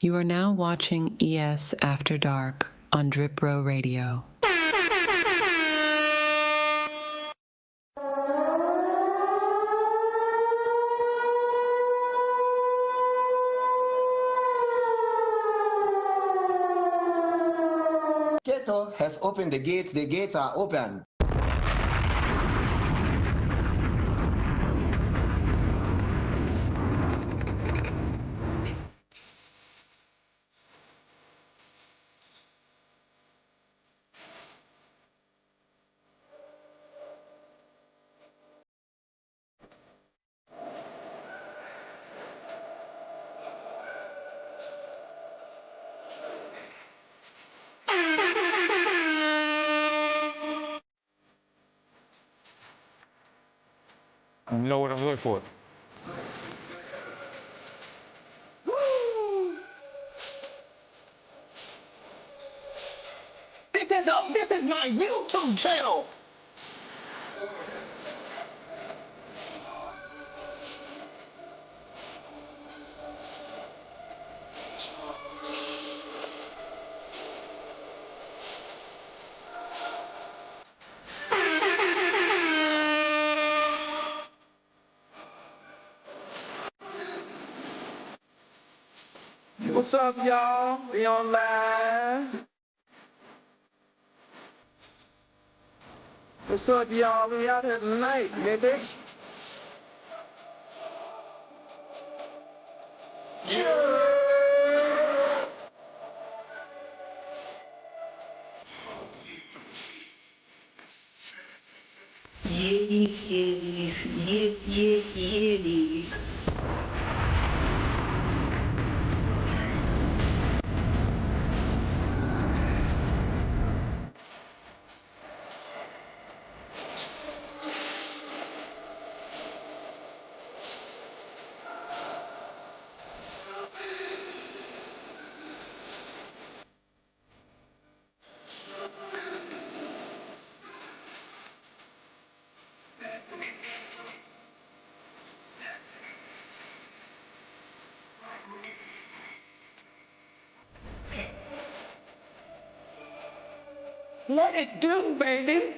You are now watching ES After Dark on Drip Row Radio. Ghetto has opened the gates are open. You know what I'm looking for. This is my YouTube channel. What's up, y'all? We on live. What's up, y'all? We out here tonight, baby. Yeah. Yetis. Let it do, baby.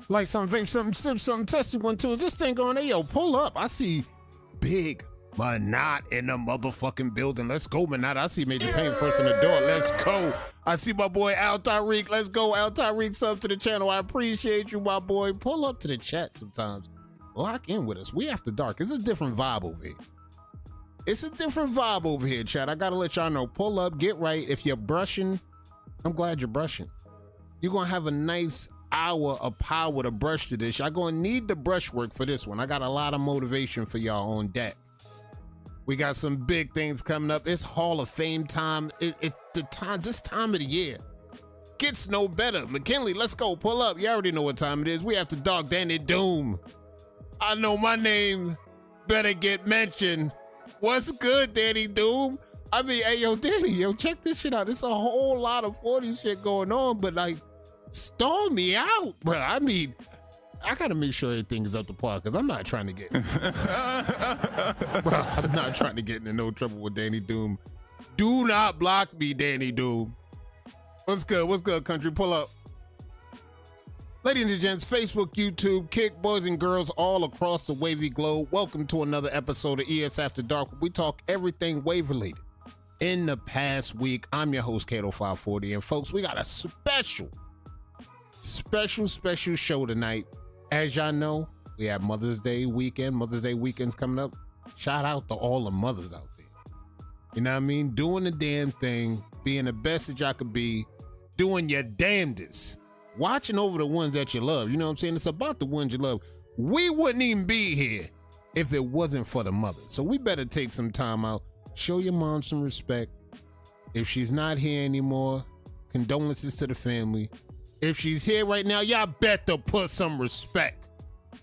Like something, vape something, sip something, testy one, two. This thing going, hey, yo, pull up. I see Big Manat in the motherfucking building. Let's go, Manat. I see Major Payne first in the door. Let's go. I see my boy Al Tariq. Let's go, Al Tariq. Sub to the channel. I appreciate you, my boy. Pull up to the chat sometimes. Lock in with us. We after dark. It's a different vibe over here. It's a different vibe over here, chat. I gotta let y'all know. Pull up, get right. If you're brushing, I'm glad you're brushing. You're gonna have a nice hour of power to brush to this. Y'all gonna need the brush work for this one. I got a lot of motivation for y'all on deck. We got some big things coming up. It's Hall of Fame time. It's the time, this time of the year. Gets no better. McKinley, let's go. Pull up. You already know what time it is. We have to dog Danny Doom. I know my name better get mentioned. What's good, Danny Doom? I mean, hey, yo, Danny, yo, check this shit out. There's a whole lot of 40 shit going on, but like, stall me out, bro. I mean, I gotta make sure everything is up to par because I'm not trying to get, bro, I'm not trying to get into no trouble with Danny Doom. Do not block me, Danny Doom. What's good? What's good, country? Pull up. Ladies and gents, Facebook, YouTube, Kick, boys and girls all across the wavy globe, welcome to another episode of ES After Dark, where we talk everything wave related. In the past week, I'm your host, Kato540, and folks, we got a special show tonight. As y'all know, we have Mother's Day weekend. Mother's Day weekend's coming up. Shout out to all the mothers out there. You know what I mean? Doing the damn thing, being the best that y'all could be, doing your damnedest. Watching over the ones that you love. You know what I'm saying? It's about the ones you love. We wouldn't even be here if it wasn't for the mother. So we better take some time out. Show your mom some respect. If she's not here anymore, condolences to the family. If she's here right now, y'all better put some respect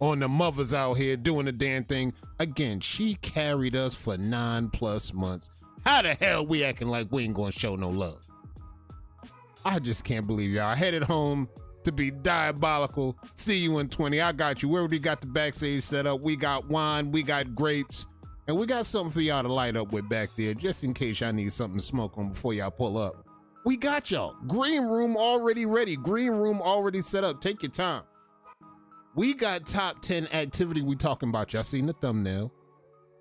on the mothers out here doing the damn thing. Again, she carried us for 9+ months. How the hell we acting like we ain't gonna show no love? I just can't believe y'all headed home to be diabolical. See you in 20. I got you. We already got the backstage set up. We got wine, we got grapes, and we got something for y'all to light up with back there, just in case y'all need something to smoke on before y'all pull up. We got y'all. Green room already ready. Green room already set up. Take your time. We got top 10 activity we talking about. Y'all seen the thumbnail.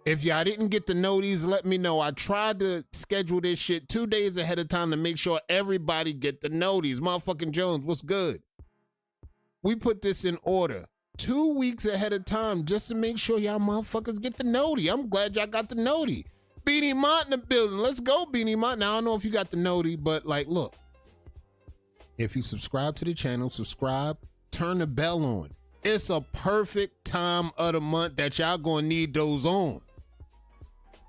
If y'all didn't get to know these, let me know. I tried to schedule this shit 2 days ahead of time to make sure everybody get to know these. Motherfucking Jones, what's good? We put this in order 2 weeks ahead of time just to make sure y'all motherfuckers get to know these. I'm glad y'all got to know these. Beanie Mont in the building. Let's go, Beanie Mont. Now, I don't know if you got the noti, but like, look. If you subscribe to the channel, subscribe, turn the bell on. It's a perfect time of the month that y'all gonna need those on.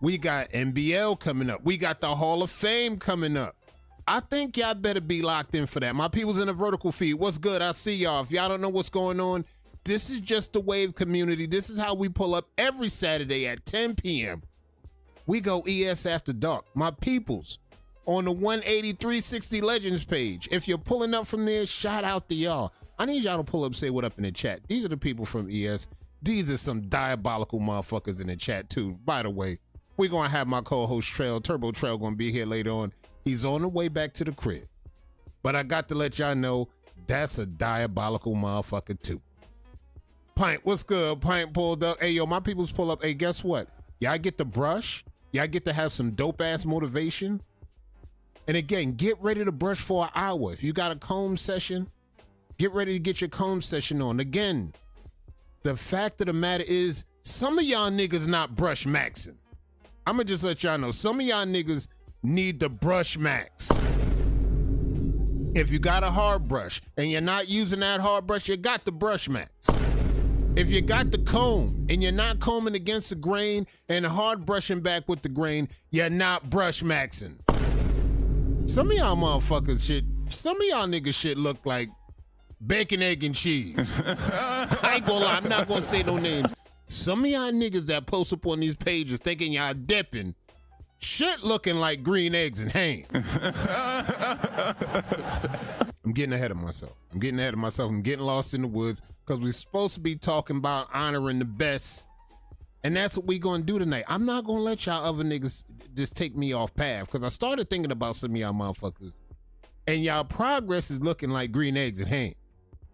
We got NBL coming up. We got the Hall of Fame coming up. I think y'all better be locked in for that. My people's in the vertical feed. What's good? I see y'all. If y'all don't know what's going on, this is just the Wave community. This is how we pull up every Saturday at 10 p.m. We go ES After Dark. My peoples on the 18360 Legends page. If you're pulling up from there, shout out to y'all. I need y'all to pull up, say what up in the chat. These are the people from ES. These are some diabolical motherfuckers in the chat too. By the way, we're going to have my co-host Turbo Trail going to be here later on. He's on the way back to the crib. But I got to let y'all know that's a diabolical motherfucker too. Pint, what's good? Pint pulled up. Hey, yo, my people's pull up. Hey, guess what? Y'all get the brush. Y'all get to have some dope-ass motivation. And again, get ready to brush for an hour. If you got a comb session, get ready to get your comb session on. Again, the fact of the matter is some of y'all niggas not brush maxing. I'm gonna just let y'all know, some of y'all niggas need the brush max. If you got a hard brush and you're not using that hard brush, you got the brush max. If you got the comb and you're not combing against the grain and hard brushing back with the grain, you're not brush maxing. Some of y'all motherfuckers shit, some of y'all niggas shit look like bacon, egg, and cheese. I ain't gonna lie, I'm not gonna say no names. Some of y'all niggas that post up on these pages thinking y'all dipping, shit looking like green eggs and ham. I'm getting ahead of myself. I'm getting lost in the woods because we're supposed to be talking about honoring the best. And that's what we gonna do tonight. I'm not gonna let y'all other niggas just take me off path because I started thinking about some of y'all motherfuckers. And y'all progress is looking like green eggs and ham.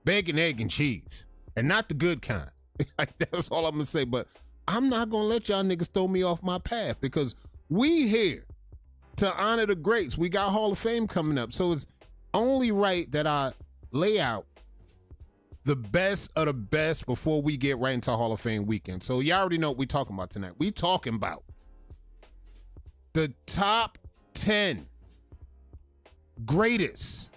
Bacon, egg, and cheese. And not the good kind. That's all I'm gonna say, but I'm not gonna let y'all niggas throw me off my path because we here to honor the greats. We got Hall of Fame coming up, so it's only right that I lay out the best of the best before we get right into Hall of Fame weekend. So y'all already know what we talking about tonight. We talking about the top 10 greatest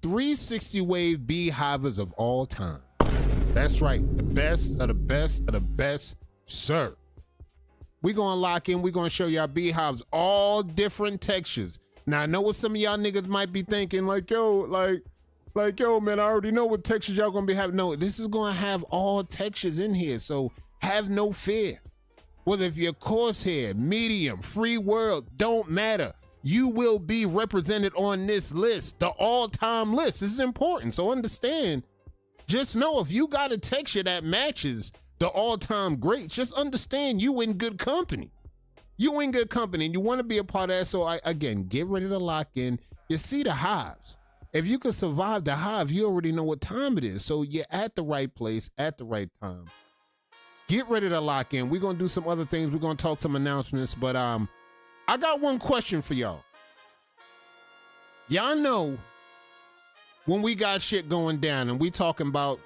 360 wave Beehives of all time. That's right, the best of the best of the best, sir. We're gonna lock in, we're gonna show y'all Beehives, all different textures. Now I know what some of y'all niggas might be thinking, like, yo, man, I already know what textures y'all gonna be having. No, this is gonna have all textures in here, so have no fear. Whether if you're coarse hair, medium, free world, don't matter. You will be represented on this list, the all-time list. This is important, so understand. Just know if you got a texture that matches the all-time greats, just understand you in good company. You in good company and you want to be a part of that. So again, get ready to lock in. You see the hives. If you can survive the hive, you already know what time it is. So you're at the right place at the right time. Get ready to lock in. We're going to do some other things. We're going to talk some announcements. But I got one question for y'all. Y'all know when we got shit going down and we talking about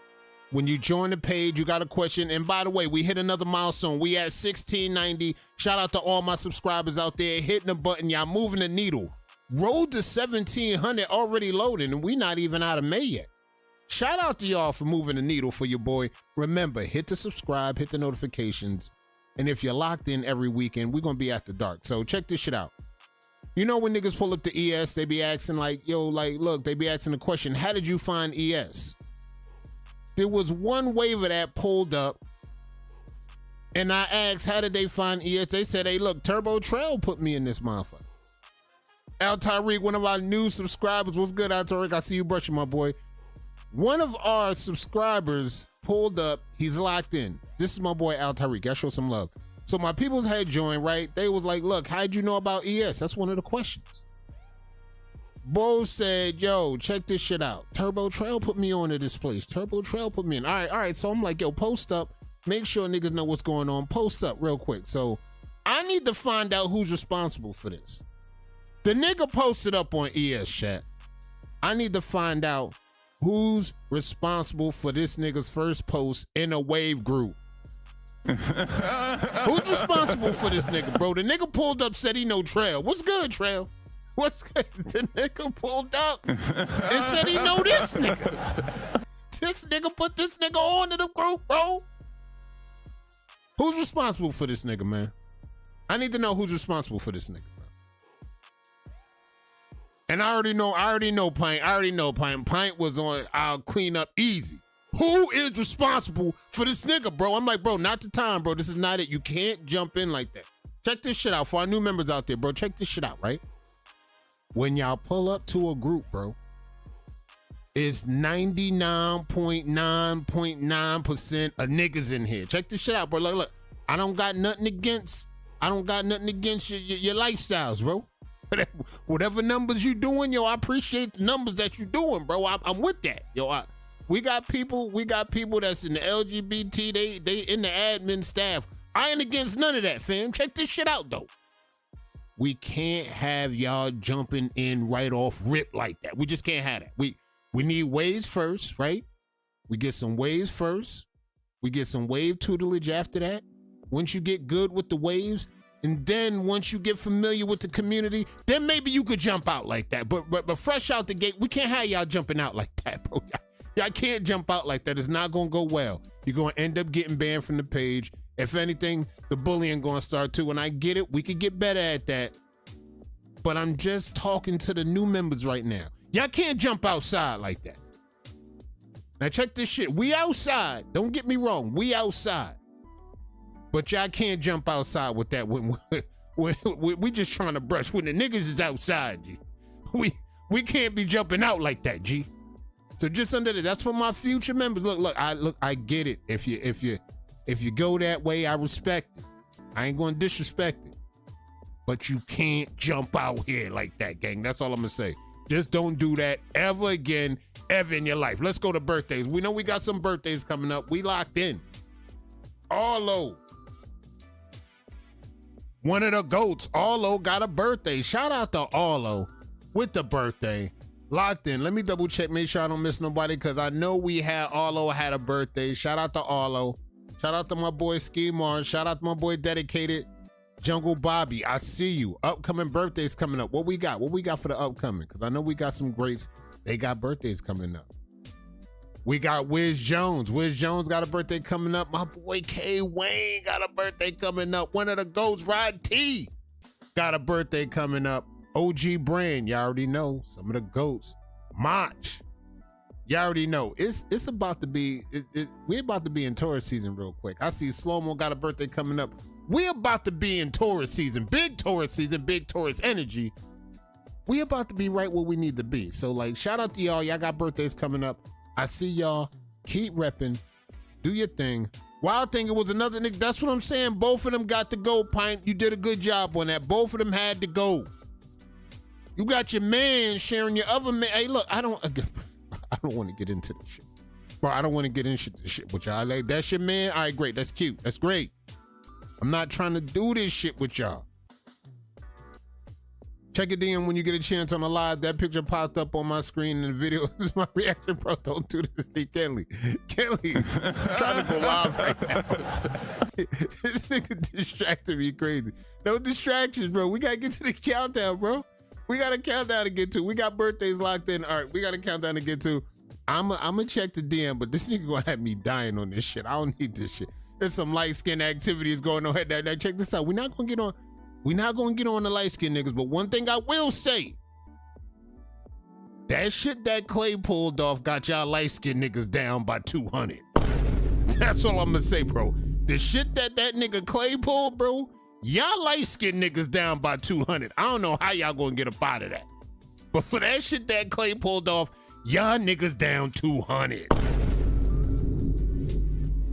when you join the page, you got a question. And by the way, we hit another milestone. We at 1690. Shout out to all my subscribers out there hitting the button. Y'all moving the needle. Road to 1700 already loading, and we not even out of May yet. Shout out to y'all for moving the needle for your boy. Remember, hit the subscribe, hit the notifications. And if you're locked in every weekend, we're going to be after dark. So check this shit out. You know when niggas pull up the ES, they be asking like, yo, like, look, they be asking the question, how did you find ES? There was one waiver that pulled up, and I asked, how did they find ES? They said, hey, look, Turbo Trail put me in this motherfucker. Al Tariq, one of our new subscribers. What's good, Al Tariq? I see you brushing, my boy. One of our subscribers pulled up. He's locked in. This is my boy, Al Tariq. I show some love. So my peoples had joined, right? They was like, look, how'd you know about ES? That's one of the questions. Bo said, yo, check this shit out. Turbo Trail put me on to this place. Turbo Trail put me in. All right. So I'm like, yo, post up. Make sure niggas know what's going on. Post up real quick. So I need to find out who's responsible for this. The nigga posted up on ES chat. I need to find out who's responsible for this nigga's first post in a wave group. Who's responsible for this nigga, bro? The nigga pulled up, said he know Trail. What's good, Trail? What's good? The nigga pulled up and said he know this nigga. This nigga put this nigga on to the group, bro. Who's responsible for this nigga, man? I need to know who's responsible for this nigga. And I already know Pint. I already know Pint. Pint was on, I'll clean up easy. Who is responsible for this nigga, bro? I'm like, bro, not the time, bro. This is not it. You can't jump in like that. Check this shit out for our new members out there, bro. Check this shit out, right? When y'all pull up to a group, bro, it's 99.9.9% of niggas in here. Check this shit out, bro. Look. I don't got nothing against your lifestyles, bro. Whatever numbers you doing, yo, I appreciate the numbers that you doing, bro. I'm with that, yo. We got people that's in the LGBT. They in the admin staff. I ain't against none of that, fam. Check this shit out, though. We can't have y'all jumping in right off rip like that. We just can't have that. We need waves first, right? We get some waves first. We get some wave tutelage after that. Once you get good with the waves, and then once you get familiar with the community, then maybe you could jump out like that. But fresh out the gate, we can't have y'all jumping out like that, bro. Y'all can't jump out like that. It's not gonna go well. You're gonna end up getting banned from the page. If anything, the bullying gonna start too. And I get it, we could get better at that. But I'm just talking to the new members right now. Y'all can't jump outside like that. Now check this shit. We outside. Don't get me wrong. We outside. But y'all can't jump outside with that when we just trying to brush. When the niggas is outside, G. We can't be jumping out like that, G. So just under that, that's for my future members. I get it. If you go that way, I respect it. I ain't gonna disrespect it. But you can't jump out here like that, gang. That's all I'm gonna say. Just don't do that ever again, ever in your life. Let's go to birthdays. We know we got some birthdays coming up. We locked in. Arlo. One of the goats, Arlo, got a birthday. Shout out to Arlo with the birthday. Locked in. Let me double check, make sure I don't miss nobody, because I know Arlo had a birthday. Shout out to Arlo. Shout out to my boy Ski Mars. Shout out to my boy Dedicated Jungle Bobby. I see you. Upcoming birthdays coming up. What we got? What we got for the upcoming? Because I know we got some greats. They got birthdays coming up. We got Wiz Jones. Wiz Jones got a birthday coming up. My boy K Wayne got a birthday coming up. One of the goats, Rod T, got a birthday coming up. OG Brand, y'all already know. Some of the goats. Mach, y'all already know. It's about to be, we're about to be in tourist season real quick. I see Slow-Mo got a birthday coming up. We're about to be in tourist season. Big tourist energy. We about to be right where we need to be. So like, shout out to y'all. Y'all got birthdays coming up. I see y'all. Keep repping. Do your thing. Wild thing, it was another nigga. That's what I'm saying. Both of them got to go, Pint. You did a good job on that. Both of them had to go. You got your man sharing your other man. Hey, look, I don't want to get into this shit. Bro, I don't want to get into this shit with y'all. Like, that's your man? All right, great. That's cute. That's great. I'm not trying to do this shit with y'all. Check it in when you get a chance on the live. That picture popped up on my screen in the video. This is my reaction, bro. Don't do this to Kelly. Kelly, trying to go live right now. This nigga distracted me crazy. No distractions, bro. We got to get to the countdown, bro. We got a countdown to get to. We got birthdays locked in. All right, we got a countdown to get to. I'm gonna check the DM, but this nigga gonna have me dying on this shit. I don't need this shit. There's some light skin activities going on. Now check this out. We're not gonna get on the light skin niggas, but one thing I will say, that shit that Clay pulled off got y'all light skin niggas down by 200. That's all I'm gonna say, bro. The shit that nigga Clay pulled, bro, y'all light skin niggas down by 200. I don't know how y'all gonna get up out of that. But for that shit that Clay pulled off, y'all niggas down 200.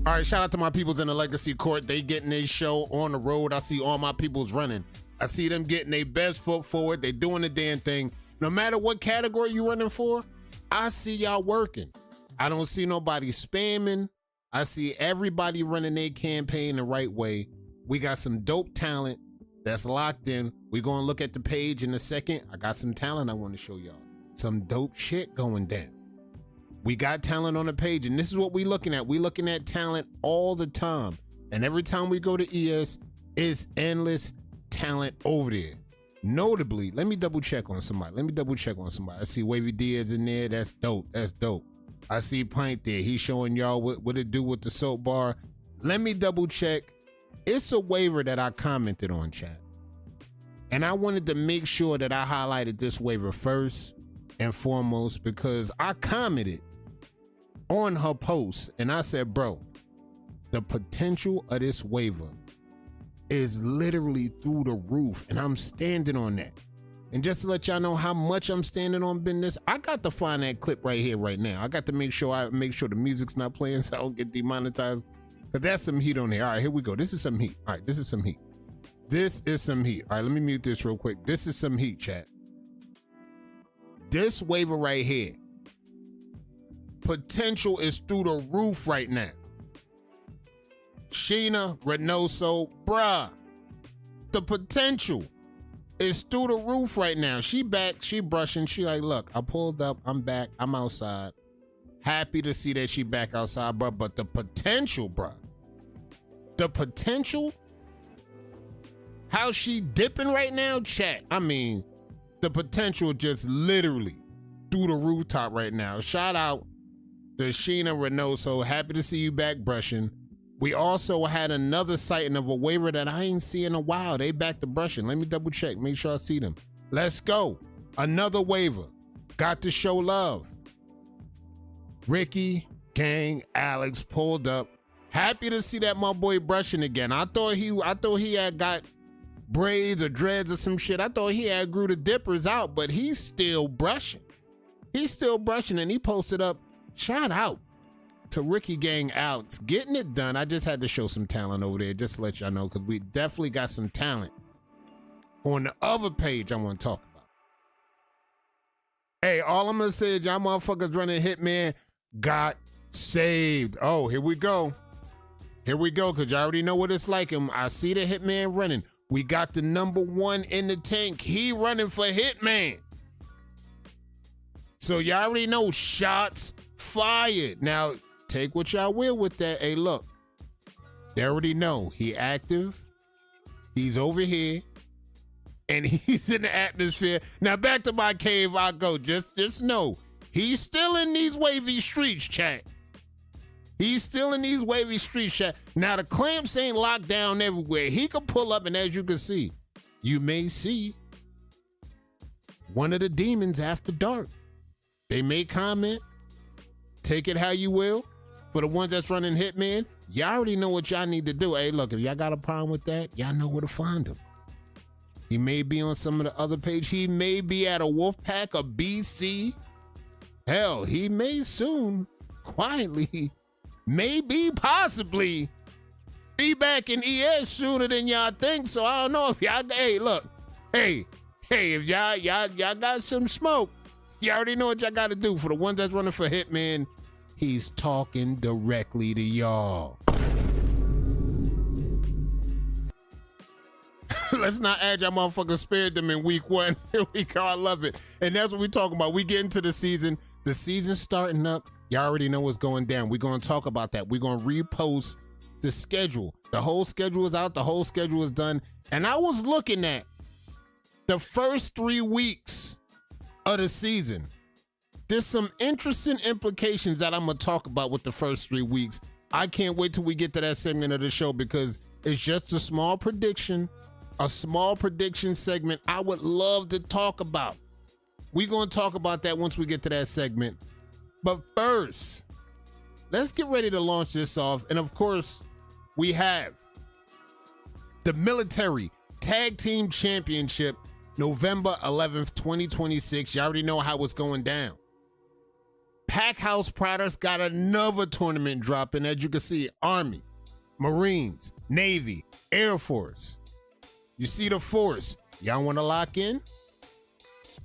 All right, shout out to my peoples in the Legacy Court. They getting their show on the road. I see all my peoples running. I see them getting their best foot forward. They doing the damn thing. No matter what category you running for, I see y'all working. I don't see nobody spamming. I see everybody running their campaign the right way. We got some dope talent that's locked in. We're going to look at the page in a second. I got some talent I want to show y'all. Some dope shit going down. We got talent on the page, and this is what we looking at. We looking at talent all the time. And every time we go to ES, it's endless talent over there. Notably, let me double check on somebody. I see Wavy Diaz in there. That's dope. I see Pint there. He's showing y'all what it do with the soap bar. Let me double check. It's a waiver that I commented on, chat. And I wanted to make sure that I highlighted this waiver first and foremost because I commented on her post and I said, bro, the potential of this waiver is literally through the roof, and I'm standing on that. And just to let y'all know how much I'm standing on business, I got to find that clip right here, right now. I got to make sure the music's not playing so I don't get demonetized, because that's some heat on there. All right, here we go. This is some heat. All right, this is some heat. All right, let me mute this real quick. This is some heat, chat. This waiver right here, potential is through the roof right now. Sheena Reynoso, bruh, the potential is through the roof right now. She back, she brushing, she like, look, I pulled up, I'm back, I'm outside. Happy to see that she back outside, bruh, but the potential, bruh, the potential, how she dipping right now, chat, I mean, the potential just literally through the rooftop right now. Shout out to Sheena Reynoso, happy to see you back brushing. We also had another sighting of a waiver that I ain't seen in a while. They back to brushing. Let me double check, make sure I see them. Let's go. Another waiver. Got to show love. Ricky, gang, Alex pulled up. Happy to see that my boy brushing again. I thought he had got braids or dreads or some shit. I thought he had grew the dippers out, but he's still brushing. And he posted up, shout out to Ricky Gang Alex, getting it done. I just had to show some talent over there, just to let y'all know, because we definitely got some talent on the other page I want to talk about. Hey, all I'm gonna say is y'all motherfuckers running Hitman got saved. Oh, here we go, because y'all already know what it's like. I see the Hitman running. We got the #1 in the tank. He running for Hitman. So y'all already know, shots fired. Now, take what y'all will with that. Hey, look, they already know he active. He's over here, and he's in the atmosphere. Now, back to my cave I go. Just know, he's still in these wavy streets, chat. Now, the clamps ain't locked down everywhere. He can pull up, and as you can see, you may see one of the demons after dark. They may comment. Take it how you will. For the ones that's running Hitman, y'all already know what y'all need to do. Hey, look, if y'all got a problem with that, y'all know where to find him. He may be on some of the other pages. He may be at a Wolfpack or BC. Hell, he may soon, quietly, maybe, possibly, be back in ES sooner than y'all think. So I don't know if y'all, hey, look, hey, Hey, if y'all got some smoke, you already know what y'all got to do. For the ones that's running for Hitman, he's talking directly to y'all. Let's not add y'all motherfuckers spared them in week 1. Here we go. I love it. And that's what we talking about. We get into the season. The season's starting up. Y'all already know what's going down. We're going to talk about that. We're going to repost the schedule. The whole schedule is out. The whole schedule is done. And I was looking at the first 3 weeks of the season. There's some interesting implications that I'm going to talk about with the first 3 weeks. I can't wait till we get to that segment of the show because it's just a small prediction segment I would love to talk about. We're going to talk about that once we get to that segment. But first, let's get ready to launch this off. And of course, we have the Military Tag Team Championship, November 11th, 2026. You already know how it's going down. Pack House Products got another tournament dropping. As you can see, Army, Marines, Navy, Air Force. You see the force. Y'all want to lock in?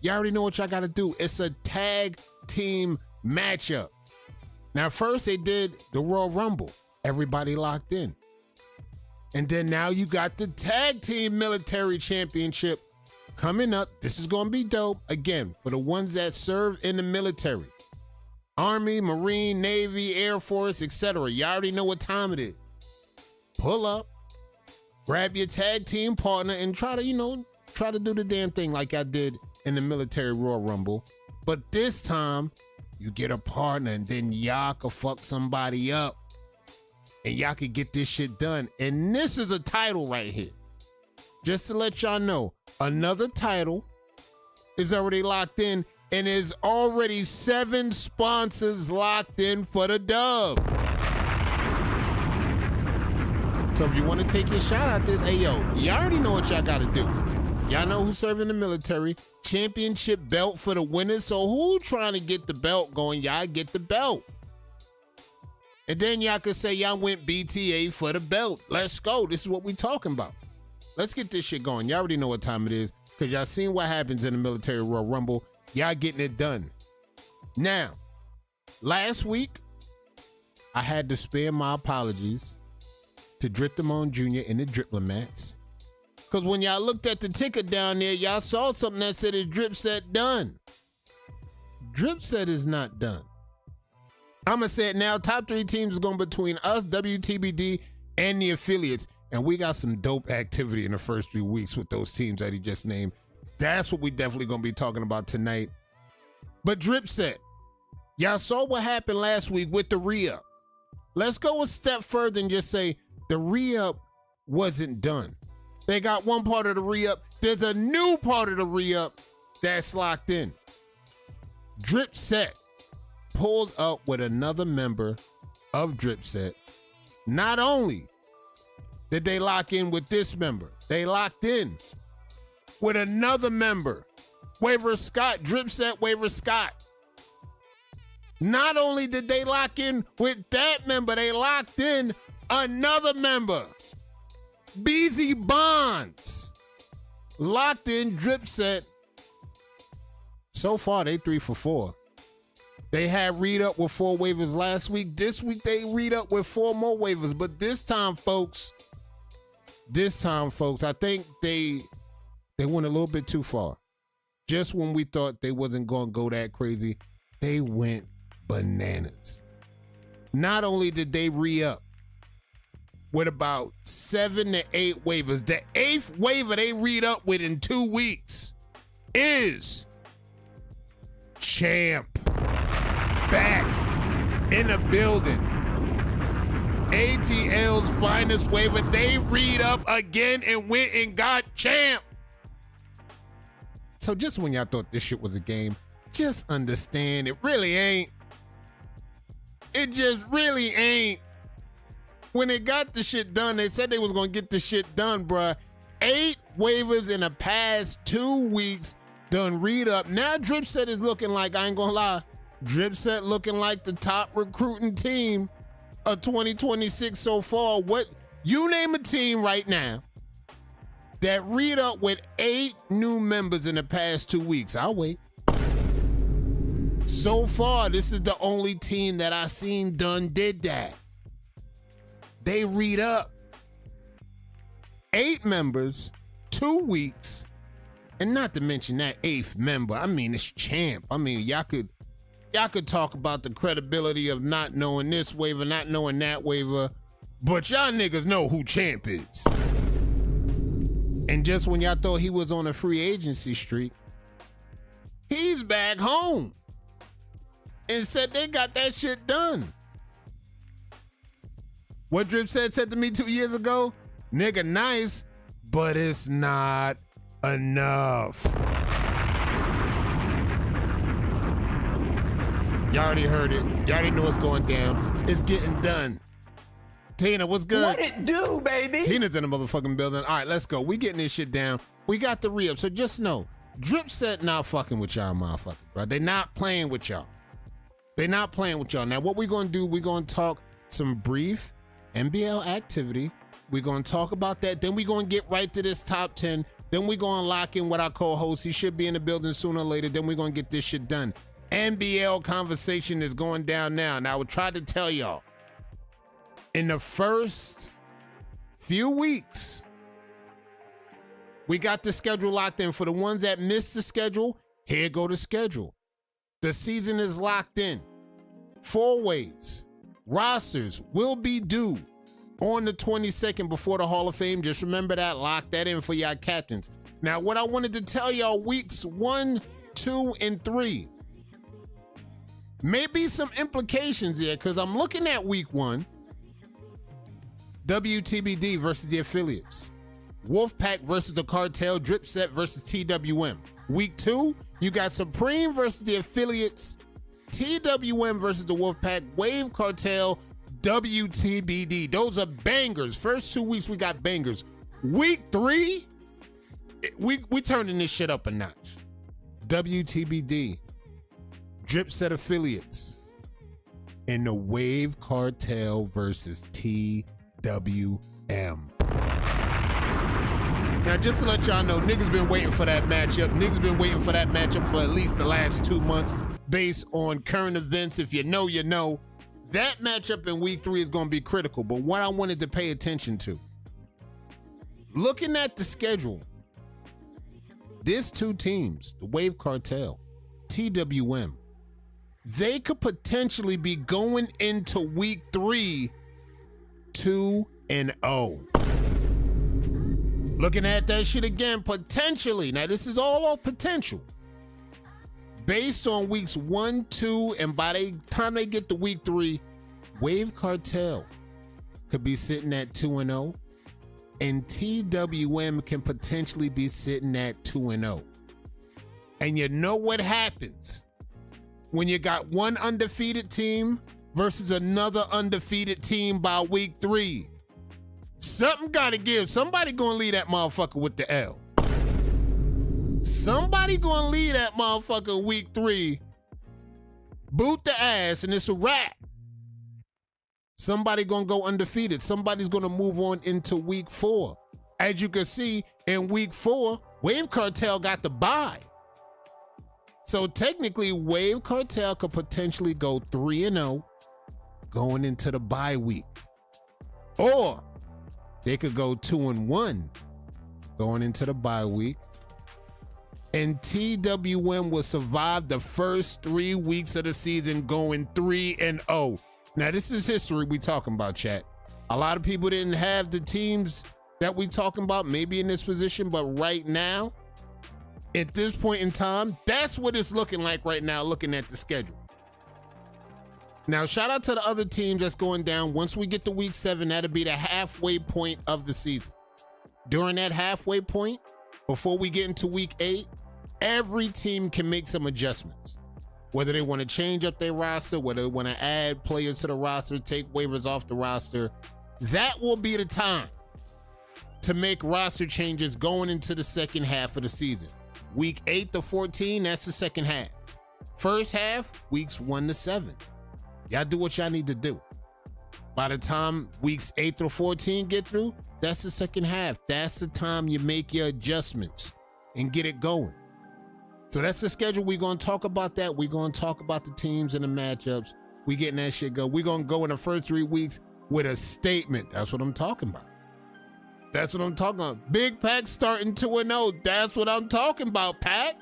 You already know what y'all got to do. It's a tag team matchup. Now, first they did the Royal Rumble. Everybody locked in. And then now you got the Tag Team Military Championship coming up. This is going to be dope. Again, for the ones that serve in the military. Army, Marine, Navy, Air Force, etc. You already know what time it is. Pull up. Grab your tag team partner and try to do the damn thing like I did in the military Royal Rumble. But this time, you get a partner and then y'all can fuck somebody up. And y'all can get this shit done. And this is a title right here. Just to let y'all know, another title is already locked in and is already 7 sponsors locked in for the dub. So if you want to take your shot at this, hey yo, you already know what y'all got to do. Y'all know who's serving the military. Championship belt for the winners. So who trying to get the belt going? Y'all get the belt. And then y'all can say y'all went BTA for the belt. Let's go. This is what we talking about. Let's get this shit going. Y'all already know what time it is because y'all seen what happens in the military Royal Rumble. Y'all getting it done. Now, last week, I had to spare my apologies to Drip Damone Jr. and the Driplomats. Because when y'all looked at the ticket down there, y'all saw something that said it's Drip Set done. Drip Set is not done. I'm going to say it now. Top 3 teams is going between us, WTBD, and the affiliates. And we got some dope activity in the first 3 weeks with those teams that he just named. That's what we definitely going to be talking about tonight. But Drip Set, y'all saw what happened last week with the re-up. Let's go a step further and just say the re-up wasn't done. They got one part of the re-up. There's a new part of the re-up that's locked in. Drip Set pulled up with another member of Drip Set. Not only did they lock in with this member, they locked in with another member, Waver Scott, Drip Set Waver Scott. Not only did they lock in with that member, they locked in another member, BZ Bonds. Locked in Drip Set. So far, they 3 for 4. They had read up with 4 waivers last week. This week, they read up with 4 more waivers. But this time, folks, I think they went a little bit too far. Just when we thought they wasn't going to go that crazy, they went bananas. Not only did they re-up with about 7 to 8 waivers, the 8th waiver they read up with in 2 weeks is Champ. Back in the building. ATL's finest waiver. They read up again and went and got Champ. So just when y'all thought this shit was a game, just understand it really ain't. It just really ain't. When they got the shit done, they said they was gonna get the shit done, bruh. 8 waivers in the past 2 weeks done read up. Now Drip Set is looking like, I ain't gonna lie, Drip Set looking like the top recruiting team of 2026 so far. What, you name a team right now that read up with 8 new members in the past 2 weeks. I'll wait. So far, this is the only team that I seen did that. They read up 8 members, 2 weeks, and not to mention that 8th member. I mean, it's Champ. I mean, y'all could talk about the credibility of not knowing this waiver, not knowing that waiver, but y'all niggas know who Champ is. And just when y'all thought he was on a free agency streak, he's back home and said they got that shit done. What Drip said to me 2 years ago, nigga nice, but it's not enough. Y'all already heard it. Y'all already know what's going down. It's getting done. Tina, what's good? What it do, baby? Tina's in the motherfucking building. All right, let's go. We getting this shit down. We got the re-up. So just know, Drip said not fucking with y'all motherfuckers, bro. They not playing with y'all. They not playing with y'all. Now, what we gonna do, we gonna talk some brief NBL activity. We gonna talk about that. Then we gonna get right to this top 10. Then we gonna lock in with our co-host. He should be in the building sooner or later. Then we gonna get this shit done. NBL conversation is going down now. Now, I would try to tell y'all, in the first few weeks, we got the schedule locked in. For the ones that missed the schedule, here go the schedule. The season is locked in. 4 ways. Rosters will be due on the 22nd before the Hall of Fame. Just remember that. Lock that in for y'all captains. Now, what I wanted to tell y'all, weeks 1, 2, and 3. Maybe some implications here, because I'm looking at week 1. WTBD versus the affiliates. Wolfpack versus the Cartel. Drip Set versus TWM. Week 2, you got Supreme versus the affiliates. TWM versus the Wolfpack. Wave Cartel. WTBD. Those are bangers. First 2 weeks, we got bangers. Week 3, we turning this shit up a notch. WTBD. Drip Set affiliates. And the Wave Cartel versus TWM. Now, just to let y'all know, niggas been waiting for that matchup. Niggas been waiting for that matchup for at least the last 2 months based on current events. If you know, you know. That matchup in week 3 is going to be critical. But what I wanted to pay attention to, looking at the schedule, these 2 teams, the Wave Cartel, TWM, they could potentially be going into week 3 2-0. Looking at that shit again, potentially. Now, this is all potential. Based on weeks 1, 2, and by the time they get to week 3, Wave Cartel could be sitting at 2-0, and TWM can potentially be sitting at 2-0. And you know what happens when you got one undefeated team versus another undefeated team by week 3. Something gotta give. Somebody gonna leave that motherfucker with the L. Somebody gonna leave that motherfucker week 3, boot the ass, and it's a wrap. Somebody gonna go undefeated. Somebody's gonna move on into week 4. As you can see, in week 4, Wave Cartel got the bye. So technically, Wave Cartel could potentially go 3-0 going into the bye week. Or they could go 2-1 going into the bye week. And TWM will survive the first 3 weeks of the season going 3-0. Now, this is history we talking about, chat. A lot of people didn't have the teams that we talking about maybe in this position, but right now, at this point in time, that's what it's looking like right now, looking at the schedule. Now, shout out to the other teams that's going down. Once we get to week 7, that'll be the halfway point of the season. During that halfway point, before we get into week 8, every team can make some adjustments. Whether they want to change up their roster, whether they want to add players to the roster, take waivers off the roster, that will be the time to make roster changes going into the second half of the season. Week 8 to 14, that's the second half. First half, weeks 1 to 7. Y'all do what y'all need to do. By the time weeks 8 through 14 get through, That's the second half. That's the time you make your adjustments and get it going. So that's the schedule. We're going to talk about that. We're going to talk about the teams and the matchups. We getting that shit go. We're going to go in the first 3 weeks with a statement. That's what I'm talking about. That's what I'm talking about. Big Pack starting 2-0. That's what I'm talking about, Pack.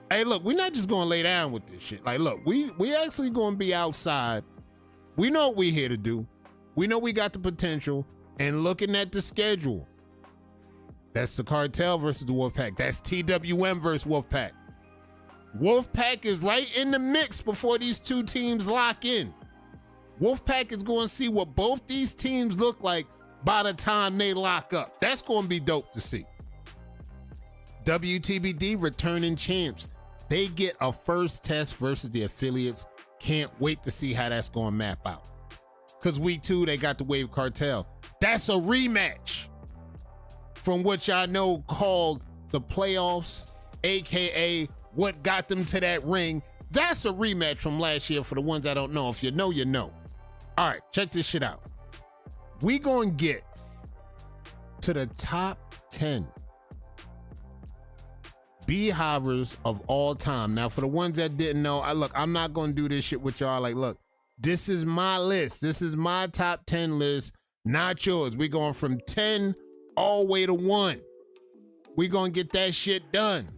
Hey, look, we're not just going to lay down with this shit. Like, look, we actually going to be outside. We know what we're here to do. We know we got the potential. And looking at the schedule, that's the Cartel versus the Wolfpack. That's TWM versus Wolfpack. Wolfpack is right in the mix before these two teams lock in. Wolfpack is going to see what both these teams look like by the time they lock up. That's going to be dope to see. WTBD returning champs. They get a first test versus the affiliates. Can't wait to see how that's going to map out. Because week 2, they got the Wave Cartel. That's a rematch from what y'all know called the playoffs, AKA what got them to that ring. That's a rematch from last year for the ones that don't know. If you know, you know. All right, check this shit out. We gonna get to the top 10 Beehivers of all time. Now, for the ones that didn't know, I'm not gonna do this shit with y'all. Like, look, this is my list. This is my top 10 list, not yours. We going from 10 all the way to 1. We gonna get that shit done.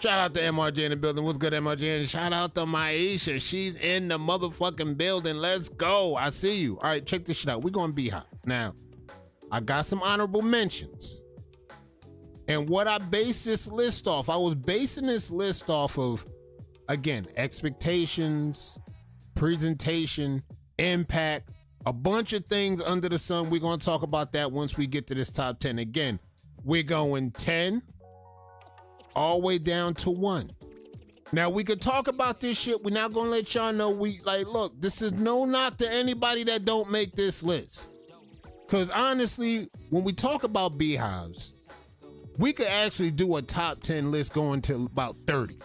Shout out to MRJ in the building. What's good, MRJ? And shout out to Maisha. She's in the motherfucking building. Let's go. I see you. All right, check this shit out. We're going Beehive. Now, I got some honorable mentions. And what I base this list off, I was basing this list off of, again, expectations, presentation, impact, a bunch of things under the sun. We're going to talk about that once we get to this top 10. Again, we're going 10 all the way down to 1. Now, we could talk about this shit. We're not going to let y'all know. Look, this is no knock to anybody that don't make this list. Because honestly, when we talk about Beehives, we could actually do a top 10 list going to about 30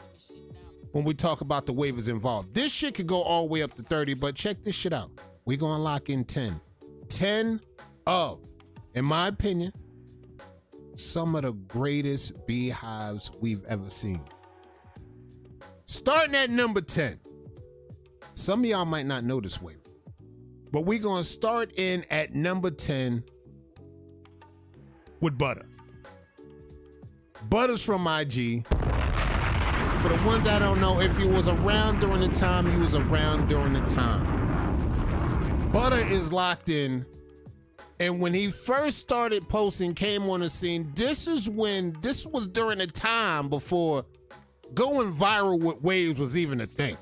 when we talk about the waivers involved. This shit could go all the way up to 30, but check this shit out. We're going to lock in 10. 10 of, in my opinion, some of the greatest Beehives we've ever seen. Starting at number 10. Some of y'all might not know this waiver, but we're going to start in at number 10 with Butter. Butter's from IG. For the ones that don't know, if you was around during the time, you was around during the time. Butter is locked in. And when he first started posting, came on the scene, this was during a time before going viral with waves was even a thing.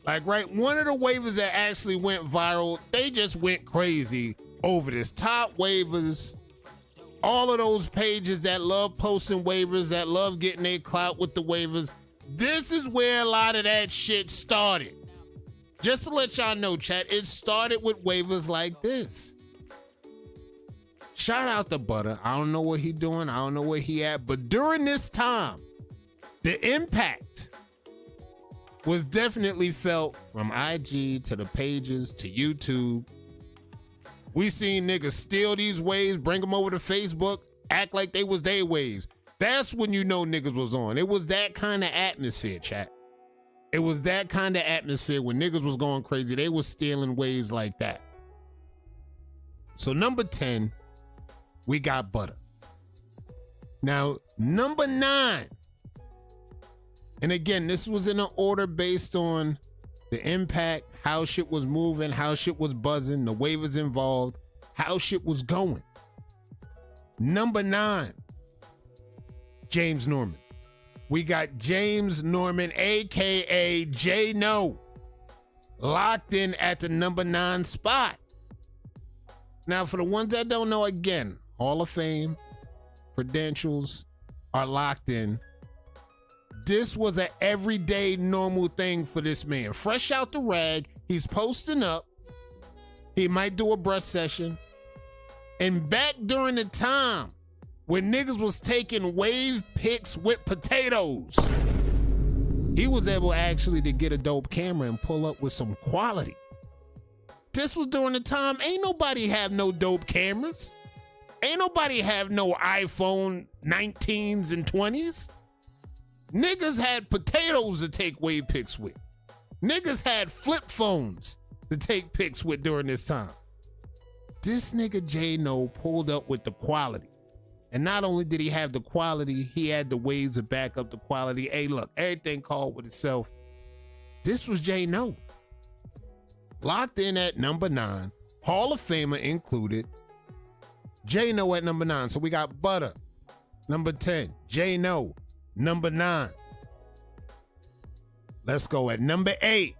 Like, right, one of the waivers that actually went viral, they just went crazy over this. Top waivers, all of those pages that love posting waivers, that love getting their clout with the waivers. This is where a lot of that shit started. Just to let y'all know, chat, it started with waivers like this. Shout out to Butter. I don't know what he doing. I don't know where he at. But during this time, the impact was definitely felt from IG to the pages to YouTube. We seen niggas steal these waves, bring them over to Facebook, act like they was their waves. That's when you know niggas was on. It was that kind of atmosphere, chat. It was that kind of atmosphere when niggas was going crazy. They was stealing waves like that. So number 10, we got Butter. Now, number 9. And again, this was in an order based on the impact, how shit was moving, how shit was buzzing, the waivers involved, how shit was going. Number 9, James Norman. We got James Norman, AKA J No, locked in at the number 9 spot. Now, for the ones that don't know, again, Hall of Fame, credentials are locked in. This was an everyday normal thing for this man. Fresh out the rag, he's posting up. He might do a brush session. And back during the time when niggas was taking wave pics with potatoes, he was able actually to get a dope camera and pull up with some quality. This was during the time ain't nobody have no dope cameras. Ain't nobody have no iPhone 19s and 20s. Niggas had potatoes to take wave pics with. Niggas had flip phones to take pics with during this time. This nigga J-No pulled up with the quality. And not only did he have the quality, he had the waves to back up the quality. Hey, look, everything called with itself. This was J-No. Locked in at number 9, Hall of Famer included. J-No at number 9. So we got Butter, number 10. J-No, number 9. Let's go at number 8.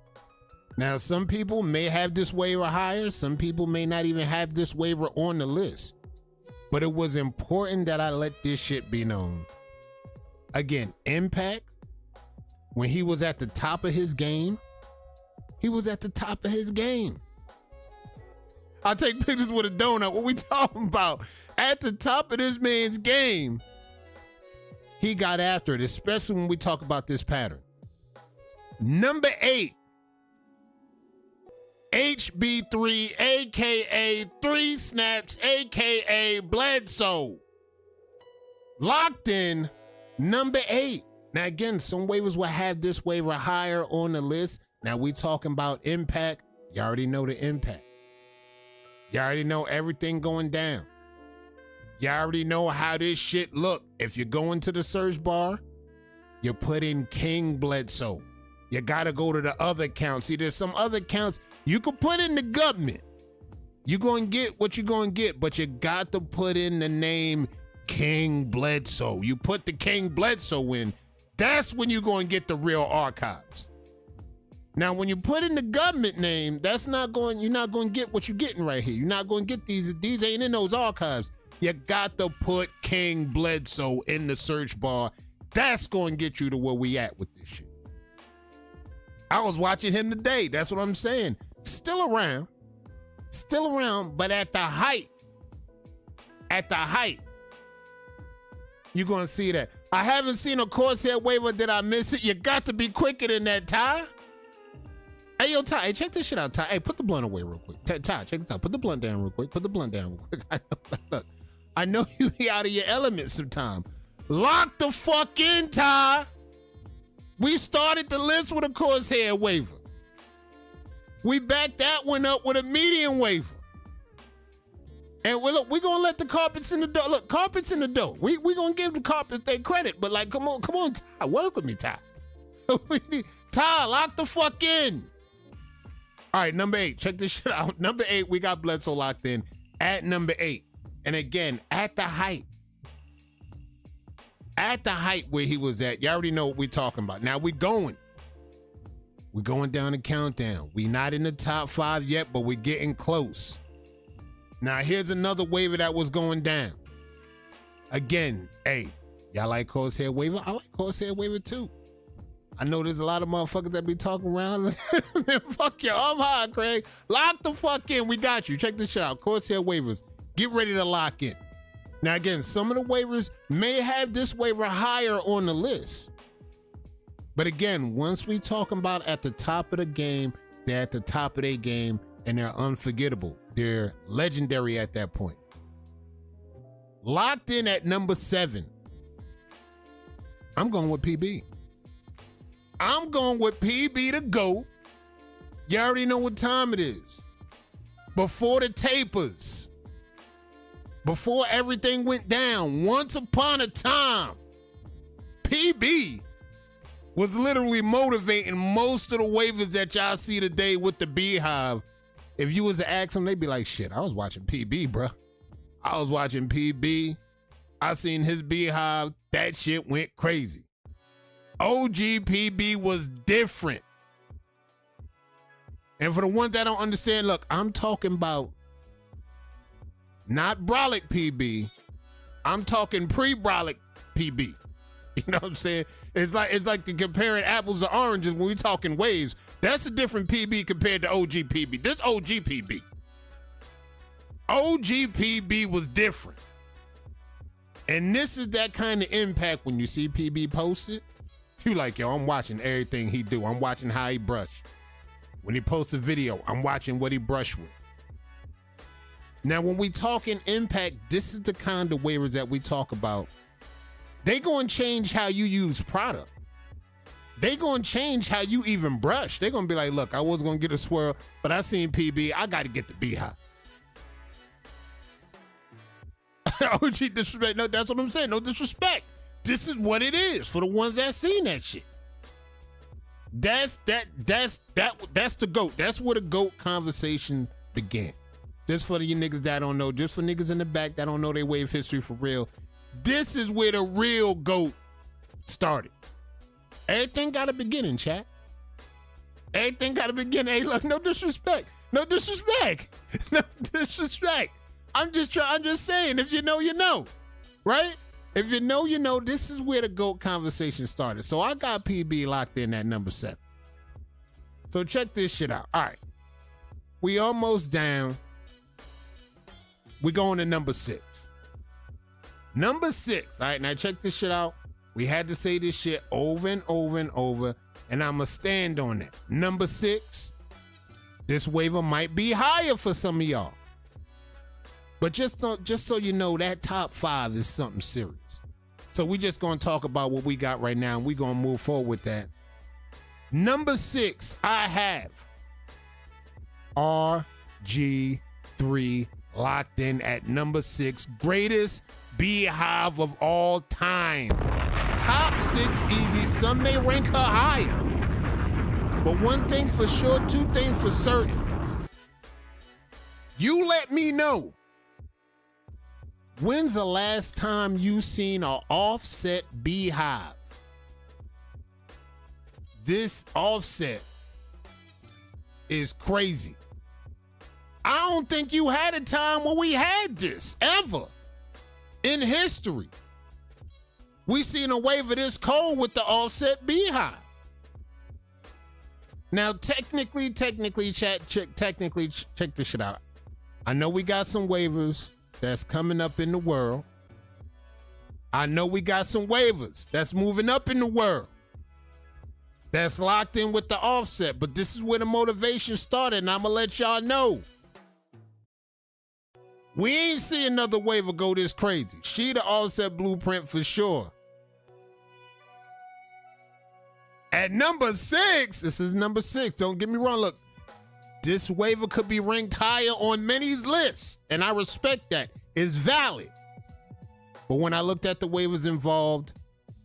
Now, some people may have this waiver higher. Some people may not even have this waiver on the list. But it was important that I let this shit be known. Again, Impact, when he was at the top of his game, he was at the top of his game. I'll take pictures with a donut. What we talking about? At the top of this man's game, he got after it, especially when we talk about this pattern. Number 8, HB3, AKA 3 Snaps, AKA Bledsoe. Locked in, number 8. Now again, some waivers will have this waiver higher on the list. Now we talking about Impact. You already know the Impact. You already know everything going down. You already know how this shit look. If you go into the search bar, you put in King Bledsoe. You gotta go to the other accounts. See, there's some other accounts you could put in the government. You're gonna get what you're gonna get, but you got to put in the name King Bledsoe. You put the King Bledsoe in, that's when you're gonna get the real archives. Now, when you put in the government name, you're not gonna get what you're getting right here. You're not gonna get these ain't in those archives. You got to put King Bledsoe in the search bar. That's gonna get you to where we at with this shit. I was watching him today. That's what I'm saying. Still around, but at the height, you're going to see that. I haven't seen a Corsair waiver. Did I miss it? You got to be quicker than that, Ty. Hey, yo, Ty, hey, check this shit out, Ty. Hey, put the blunt away real quick. Ty, check this out. Put the blunt down real quick. Look, I know you be out of your element sometime. Lock the fuck in, Ty. We started the list with a Corsair waiver. We backed that one up with a medium waiver. And we're gonna let the carpets in the door. Look, carpets in the door. We gonna give the carpets their credit, but like, come on, Ty, work with me, Ty. Ty, lock the fuck in. All right, number 8, check this shit out. Number 8, we got Bledsoe locked in at number 8. And again, at the height where he was at, you already know what we're talking about. Now we're going down the countdown. We not in the top 5 yet, but we're getting close. Now here's another waiver that was going down. Again, hey, y'all like Corsair waiver? I like Corsair waiver too. I know there's a lot of motherfuckers that be talking around. Man, fuck you, I'm high, Craig. Lock the fuck in, we got you. Check this shit out, Corsair waivers. Get ready to lock in. Now again, some of the waivers may have this waiver higher on the list. But again, once we talking about at the top of the game, they're at the top of their game and they're unforgettable. They're legendary at that point. Locked in at number 7. I'm going with PB. I'm going with PB to go. You already know what time it is. Before the tapers. Before everything went down, once upon a time, PB was literally motivating most of the waivers that y'all see today with the Beehive. If you was to ask them, they'd be like, shit, I was watching PB, bro. I was watching PB. I seen his Beehive. That shit went crazy. OG PB was different. And for the ones that don't understand, look, I'm talking about not brolic PB. I'm talking pre-brolic PB. You know what I'm saying? It's like the comparing apples to oranges when we talking waves. That's a different PB compared to OG PB. This OG PB. OG PB was different. And this is that kind of impact when you see PB posted. You like, yo, I'm watching everything he do. I'm watching how he brush. When he posts a video, I'm watching what he brushed with. Now, when we talk in impact, this is the kind of waivers that we talk about. They gonna change how you use product. They gonna change how you even brush. They gonna be like, look, I was gonna get a swirl, but I seen PB, I gotta get the Beehive. OG disrespect, no, that's what I'm saying, no disrespect. This is what it is for the ones that seen that shit. That's the GOAT. That's where the GOAT conversation began. Just for you niggas that don't know, just for niggas in the back that don't know their wave history for real. This is where the real GOAT started. Everything got a beginning, chat. Everything got a beginning. Hey, look, no disrespect. No disrespect. No disrespect. I'm just saying, if you know, you know. Right? If you know, you know, this is where the GOAT conversation started. So I got PB locked in at number 7. So check this shit out. All right. We almost down. We going to number 6. Number 6. All right, now check this shit out. We had to say this shit over and over and over, and I'ma stand on that. Number 6. This waiver might be higher for some of y'all. But just so you know, that top 5 is something serious. So we just gonna talk about what we got right now, and we gonna move forward with that. Number 6, I have RG3 locked in at number 6. Greatest Beehive of all time. Top 6 easy. Some may rank her higher. But one thing for sure, two things for certain. You let me know. When's the last time you seen an offset Beehive? This offset is crazy. I don't think you had a time when we had this, ever, in history. We seen a wave of this cold with the offset Beehive. Now, technically, check this shit out. I know we got some waivers that's coming up in the world. I know we got some waivers that's moving up in the world that's locked in with the offset, but this is where the motivation started, and I'm gonna let y'all know. We ain't see another waiver go this crazy. She the offset blueprint for sure. At number 6, this is number 6, don't get me wrong, look, this waiver could be ranked higher on many's lists, and I respect that. It's valid. But when I looked at the waivers involved,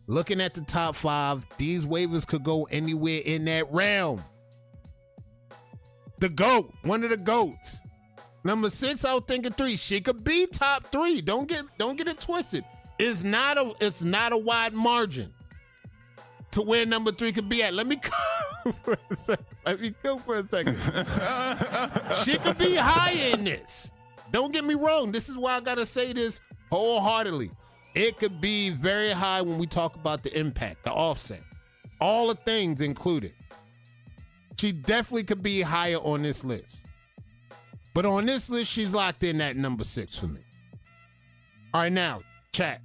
looking at the top 5, these waivers could go anywhere in that realm. The GOAT, one of the GOATs. Number 6, I was thinking 3. She could be top 3. Don't get it twisted. It's not a wide margin to where number 3 could be at. Let me go for a second. She could be higher in this. Don't get me wrong. This is why I gotta say this wholeheartedly. It could be very high when we talk about the impact, the offset, all the things included. She definitely could be higher on this list. But on this list, she's locked in at number 6 for me. All right, now, chat.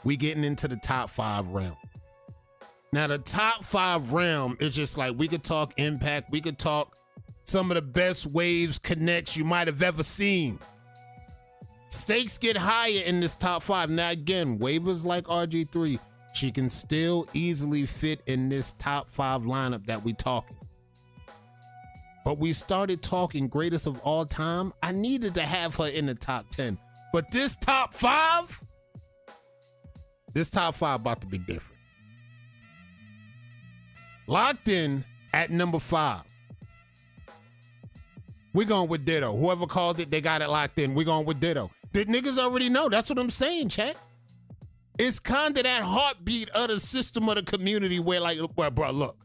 We getting into the top 5 realm. Now, the top 5 realm is just like, we could talk impact, we could talk some of the best waves, connects you might have ever seen. Stakes get higher in this top 5. Now, again, waivers like RG3, she can still easily fit in this top 5 lineup that we talking. But we started talking greatest of all time. I needed to have her in the top 10. But this top 5 about to be different. Locked in at number 5. We're going with Ditto. Whoever called it, they got it locked in. We're going with Ditto. The niggas already know. That's what I'm saying, chat. It's kind of that heartbeat of the system of the community where, like, well, bro, look.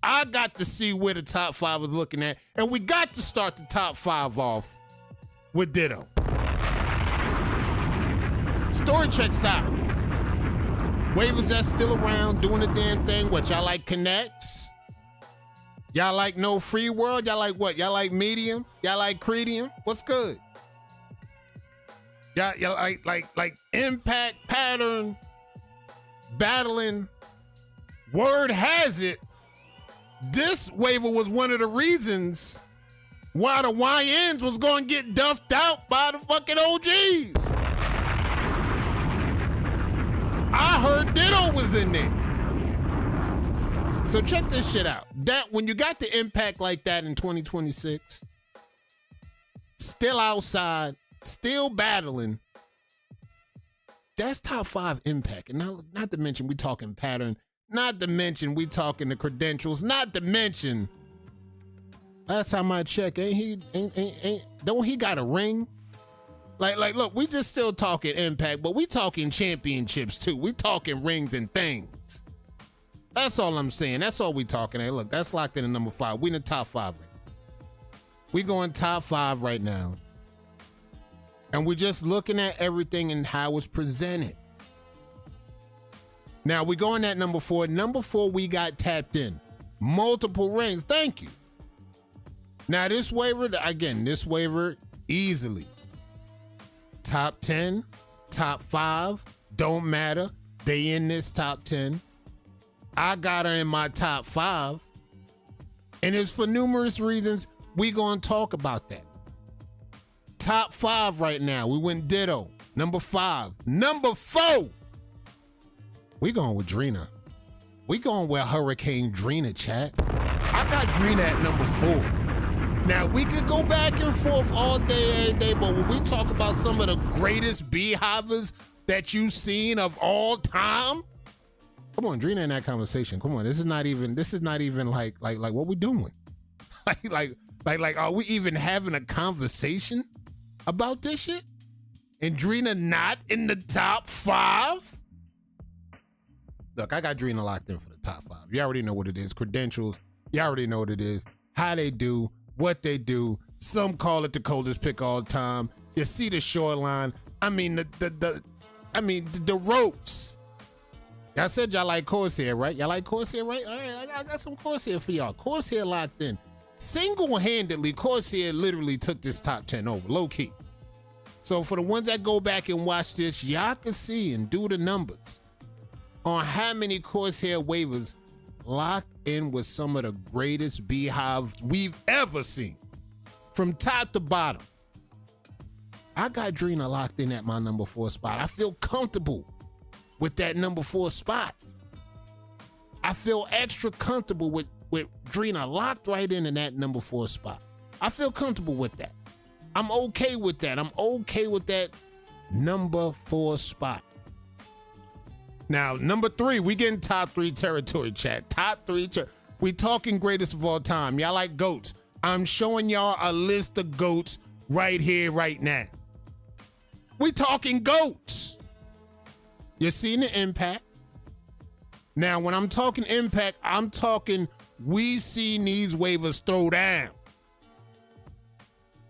I got to see where the top 5 is looking at, and we got to start the top 5 off with Ditto. Story checks out. Waivers that's still around doing the damn thing. What, y'all like connects? Y'all like no free world? Y'all like what? Y'all like medium? Y'all like credium? What's good? Y'all like impact, pattern, battling. Word has it, This waiver was one of the reasons why the YNs was going to get duffed out by the fucking OGs. I heard Ditto was in there. So check this shit out. That when you got the impact like that in 2026, still outside, still battling, that's top 5 impact. And not to mention we talking pattern, not to mention we talking the credentials, not to mention last time I checked, don't he got a ring? Like, look, we just still talking impact, but we talking championships too. We talking rings and things. That's all I'm saying. That's all we talking. Hey, look, that's locked in at number 5. We in the top 5 right now. We going top 5 right now. And we're just looking at everything and how it's presented. Now we going at number 4. Number 4, we got tapped in. Multiple rings. Thank you. Now this waiver, again, this waiver easily. Top 10, top 5, don't matter. They in this top 10. I got her in my top 5. And it's for numerous reasons. We gonna talk about that. Top 5 right now. We went Ditto. Number 5. Number 4. We going with Drina. We going with Hurricane Drina, chat. I got Drina at number 4. Now, we could go back and forth all day, every day, but when we talk about some of the greatest Beehives that you've seen of all time, come on, Drina in that conversation. Come on, this is not even like what we doing? like, are we even having a conversation about this shit? And Drina not in the top 5? Look, I got Drina locked in for the top 5. You already know what it is. Credentials, you already know what it is. How they do, what they do. Some call it the coldest pick all time. You see the shoreline. I mean, the ropes. Y'all said y'all like Corsair, right? Y'all like Corsair, right? All right, I got some Corsair for y'all. Corsair locked in. Single-handedly, Corsair literally took this top 10 over, low-key. So for the ones that go back and watch this, y'all can see and do the numbers on how many Corsair waivers locked in with some of the greatest Beehives we've ever seen. From top to bottom. I got Drina locked in at my number 4 spot. I feel comfortable with that number 4 spot. I feel extra comfortable with Drina locked right in that number 4 spot. I feel comfortable with that. I'm okay with that. I'm okay with that number 4 spot. Now, number 3, we getting top 3 territory, chat. Top 3. We talking greatest of all time. Y'all like GOATs. I'm showing y'all a list of GOATs right here, right now. We talking GOATs. You're seeing the impact. Now, when I'm talking impact, I'm talking we seen these waivers throw down.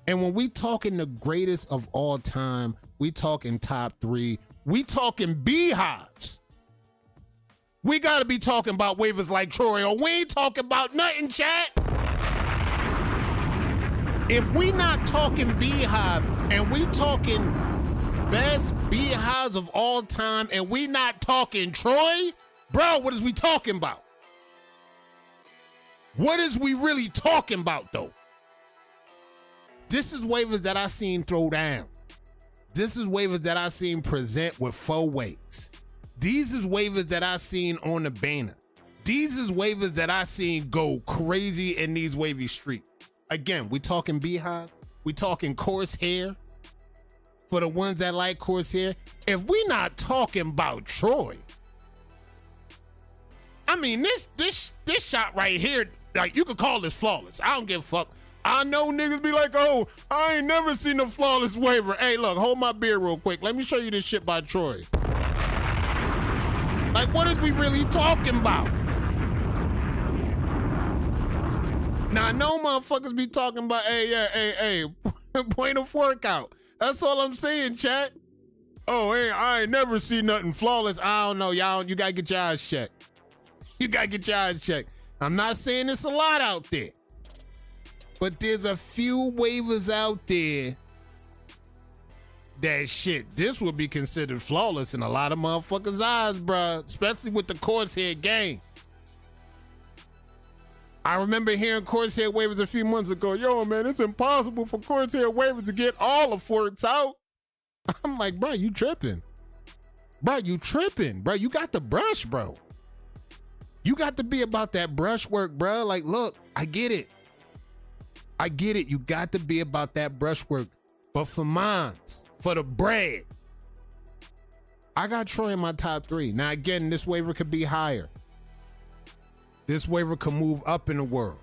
And when we talking the greatest of all time, we talking top 3. We talking Beehives. We got to be talking about waivers like Troy, or we ain't talking about nothing, chat. If we not talking Beehive and we talking best Beehives of all time and we not talking Troy, bro, what is we talking about? What is we really talking about, though? This is waivers that I seen throw down. This is waivers that I seen present with 4 ways. These is waivers that I seen on the banner. These is waivers that I seen go crazy in these wavy streets. Again, we talking Beehive. We talking Corsair. For the ones that like Corsair, if we not talking about Troy, I mean, this shot right here, like, you could call this flawless. I don't give a fuck. I know niggas be like, oh, I ain't never seen a flawless waiver. Hey, look, hold my beer real quick. Let me show you this shit by Troy. Like, what is we really talking about? Now, I know motherfuckers be talking about, hey, point of workout. That's all I'm saying, chat. Oh, hey, I ain't never seen nothing flawless. I don't know, y'all. You gotta get your eyes checked. You gotta get your eyes checked. I'm not saying it's a lot out there, but there's a few waivers out there that shit, this would be considered flawless in a lot of motherfuckers' eyes, bruh, especially with the Corsair game. I remember hearing Corsair waivers a few months ago. Yo, man, it's impossible for Corsair waivers to get all the forks out. I'm like, bro, you tripping. Bro, you tripping. Bro, you got the brush, bro. You got to be about that brush work, bro. Like, look, I get it. I get it. You got to be about that brush work. But for mines, for the bread, I got Troy in my top 3. Now, again, this waiver could be higher. This waiver could move up in the world.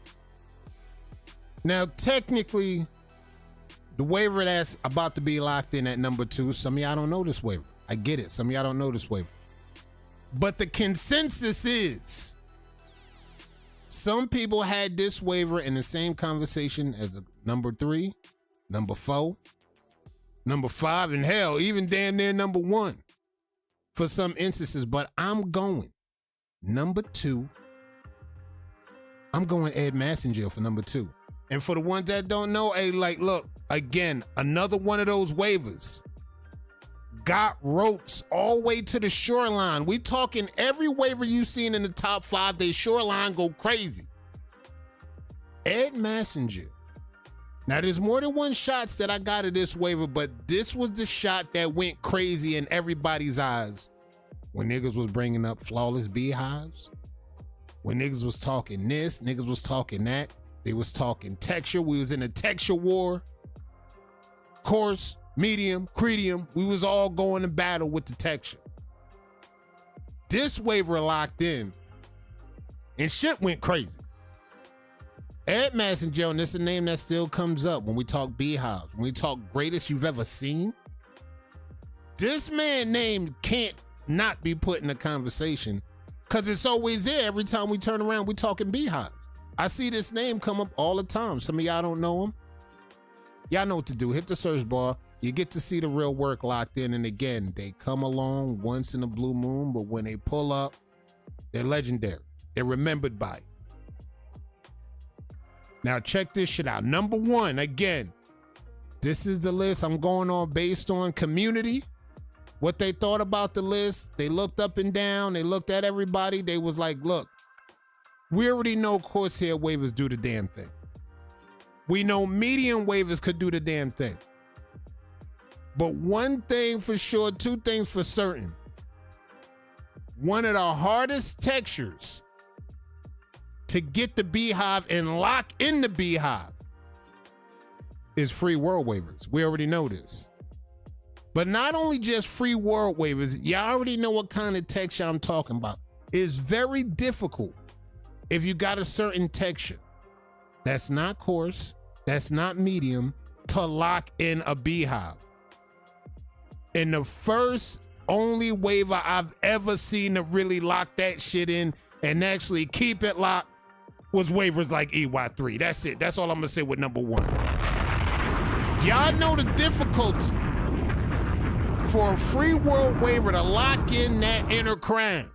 Now, technically, the waiver that's about to be locked in at number 2, some of y'all don't know this waiver. I get it. Some of y'all don't know this waiver. But the consensus is some people had this waiver in the same conversation as the number 3, number 4, number 5, and hell, even damn near number 1 for some instances. But I'm going number 2. I'm going Ed Massengill for number 2. And for the ones that don't know, hey, like, look, again, another one of those waivers. Got ropes all the way to the shoreline. We talking every waiver you seen in the top 5, they shoreline go crazy. Ed Massengill. Now, there's more than one shots that I got of this waiver, but this was the shot that went crazy in everybody's eyes when niggas was bringing up flawless Beehives. When niggas was talking this, niggas was talking that. They was talking texture. We was in a texture war. Coarse, medium, credium. We was all going to battle with the texture. This waiver locked in, and shit went crazy. Ed Massengill, and this is a name that still comes up when we talk Beehives, when we talk greatest you've ever seen. This man name can't not be put in a conversation, because it's always there. Every time we turn around, we talking Beehives. I see this name come up all the time. Some of y'all don't know him. Y'all know what to do. Hit the search bar. You get to see the real work locked in. And again, they come along once in a blue moon, but when they pull up, they're legendary. They're remembered by it. Now check this shit out. Number 1, again, this is the list I'm going on based on community. What they thought about the list. They looked up and down. They looked at everybody. They was like, look, we already know Corsair waivers do the damn thing. We know medium waivers could do the damn thing. But one thing for sure, 2 things for certain. One of the hardest textures to get the Beehive and lock in the Beehive is free world waivers. We already know this. But not only just free world waivers, y'all already know what kind of texture I'm talking about. It's very difficult if you got a certain texture that's not coarse, that's not medium, to lock in a Beehive. And the first only waiver I've ever seen to really lock that shit in and actually keep it locked was waivers like EY3. That's it. That's all I'm gonna say with number 1. Y'all know the difficulty for a free world waiver to lock in that inner crown.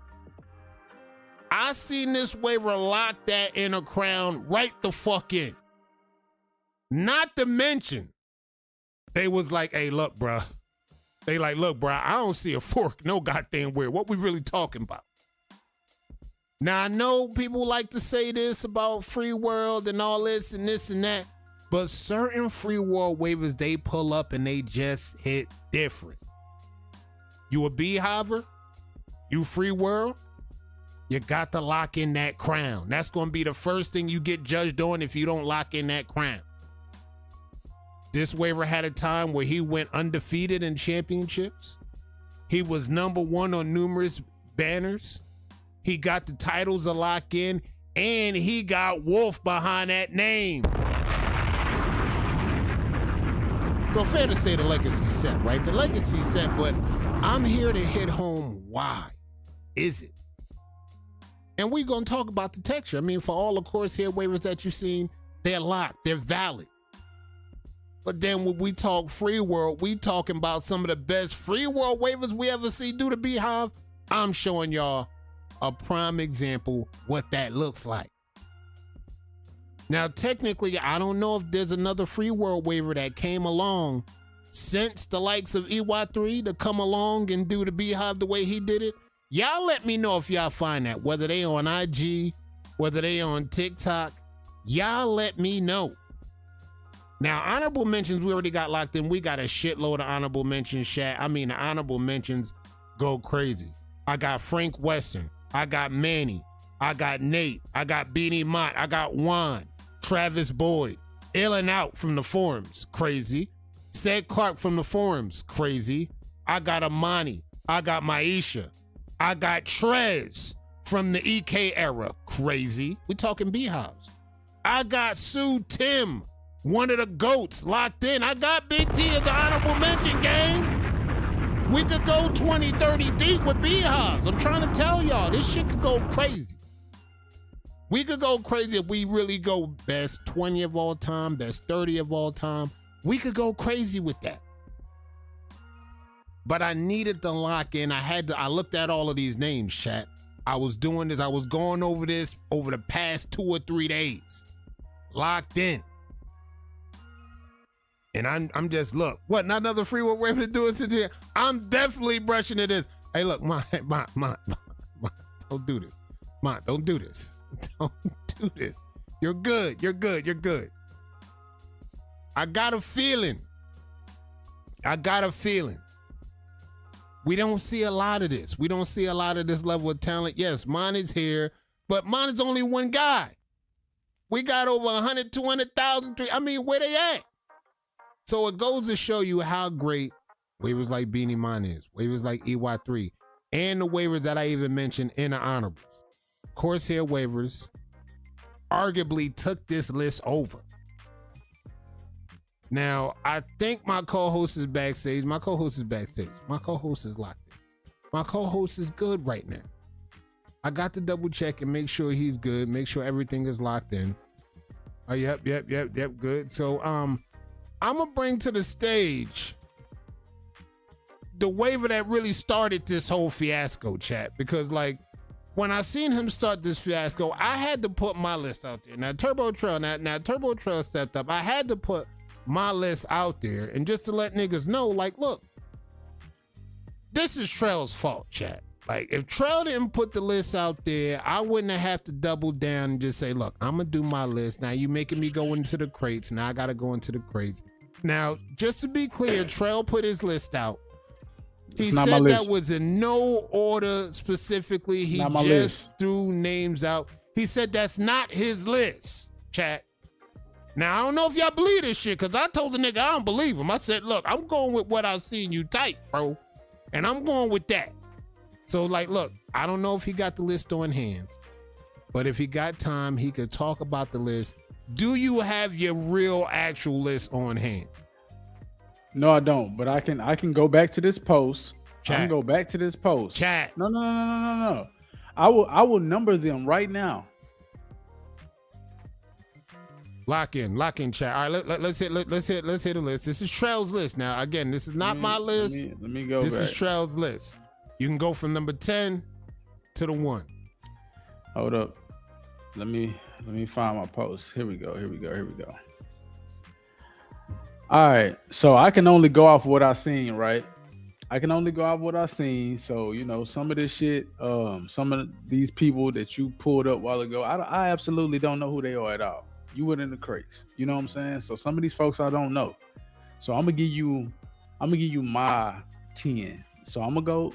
I seen this waiver lock that inner crown right the fuck in. Not to mention, they was like, hey, look, bruh. They like, look, bruh, I don't see a fork no goddamn where. What we really talking about? Now, I know people like to say this about free world and all this and that, but certain free world waivers, they pull up and they just hit different. You a Beehiver? You free world? You got to lock in that crown. That's going to be the first thing you get judged on if you don't lock in that crown. This waiver had a time where he went undefeated in championships. He was number 1 on numerous banners. He got the titles to lock in, and he got Wolf behind that name. So fair to say the legacy set, right? The legacy set, but I'm here to hit home why is it? And we're going to talk about the texture. I mean, for all the Corsair waivers that you've seen, they're locked, they're valid. But then when we talk free world, we talking about some of the best free world waivers we ever see do the Beehive. I'm showing y'all a prime example what that looks like. Now, technically, I don't know if there's another free world waiver that came along since the likes of EY3 to come along and do the Beehive the way he did it. Y'all let me know if y'all find that, whether they on IG, whether they on TikTok, y'all let me know. Now, honorable mentions, we already got locked in. We got a shitload of honorable mentions, Shat. I mean, the honorable mentions go crazy. I got Frank Weston. I got Manny. I got Nate. I got Beanie Mott. I got Juan. Travis Boyd. Ill and Out from the forums, crazy. Said Clark from the forums, crazy. I got Amani. I got Maisha. I got Trez from the EK era, crazy. We talking Beehives. I got Sue Tim, one of the GOATs, locked in. I got Big T as an honorable mention, gang. We could go 20, 30 deep with Beehives. I'm trying to tell y'all, this shit could go crazy. We could go crazy if we really go best 20 of all time, best 30 of all time. We could go crazy with that. But I needed to lock in. I looked at all of these names, chat. I was doing this. I was going over this over the past 2 or 3 days. Locked in. And I'm just, look, what, not another free will way to do it since here? I'm definitely brushing it this. Hey, look, Ma, don't do this. Ma, don't do this. Don't do this. You're good. You're good. You're good. I got a feeling. We don't see a lot of this. We don't see a lot of this level of talent. Yes, mine is here, but mine is only one guy. We got over 100, 200,000. I mean, where they at? So it goes to show you how great waivers like Beanie Mine is, waivers like EY3, and the waivers that I even mentioned in the honorables. Corsair waivers arguably took this list over. Now, I think my co-host is backstage. My co-host is locked in. My co-host is good right now. I got to double check and make sure he's good, make sure everything is locked in. Oh, yep, good. So, I'm gonna bring to the stage the waiver that really started this whole fiasco, chat, because like, when I seen him start this fiasco, I had to put my list out there. Now Turbo Trail stepped up. I had to put my list out there, and just to let niggas know, like, look, this is Trail's fault, chat. Like, if Trail didn't put the list out there, I wouldn't have to double down and just say, look, I'm gonna do my list. Now you making me go into the crates. Now I gotta go into the crates. Now, just to be clear, Trail put his list out. He said that was in no order specifically. He just threw names out. He said that's not his list, chat. Now, I don't know if y'all believe this shit, because I told the nigga I don't believe him. I said, look, I'm going with what I've seen you type, bro. And I'm going with that. So, like, look, I don't know if he got the list on hand, but if he got time, he could talk about the list. Do you have your real actual list on hand? No, I don't. But I can go back to this post. Chat. I can go back to this post. Chat. No. I will number them right now. Lock in, chat. All right, let's hit the list. This is Trail's list. Now, again, this is not my list. Let me go. This back. is Trail's list. You can go from number 10 to the 1. Hold up. Let me find my post. Here we go. All right. So I can only go off what I seen, right? So, you know, some of this shit, some of these people that you pulled up a while ago, I absolutely don't know who they are at all. You went in the crates. You know what I'm saying? So some of these folks I don't know. So I'm gonna give you my 10. So I'm gonna go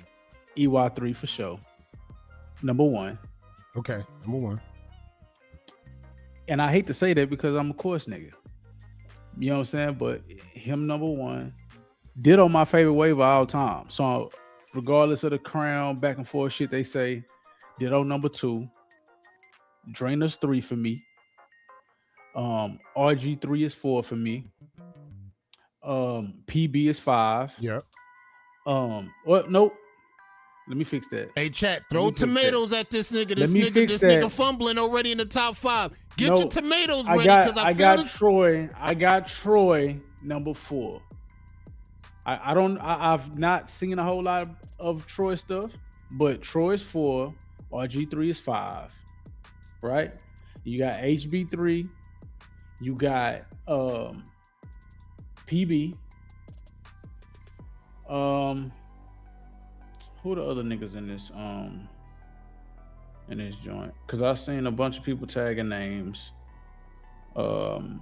EY3 for sure. Number 1. Okay, number 1. And I hate to say that because I'm a course nigga. You know what I'm saying? But him number 1. Ditto my favorite waiver all time. So regardless of the crown, back and forth shit they say, ditto number 2. Drainers 3 for me. RG3 is 4 for me. PB is 5. Yep. Nope. Let me fix that. Hey, chat, throw tomatoes at this nigga. This nigga fumbling already in the top 5. Get your tomatoes ready, because I got Troy number 4. I've not seen a whole lot of Troy stuff, but Troy's 4, RG3 is 5. Right? You got HB3, you got PB. Who the other niggas in this? in this joint because I seen a bunch of people tagging names. Um,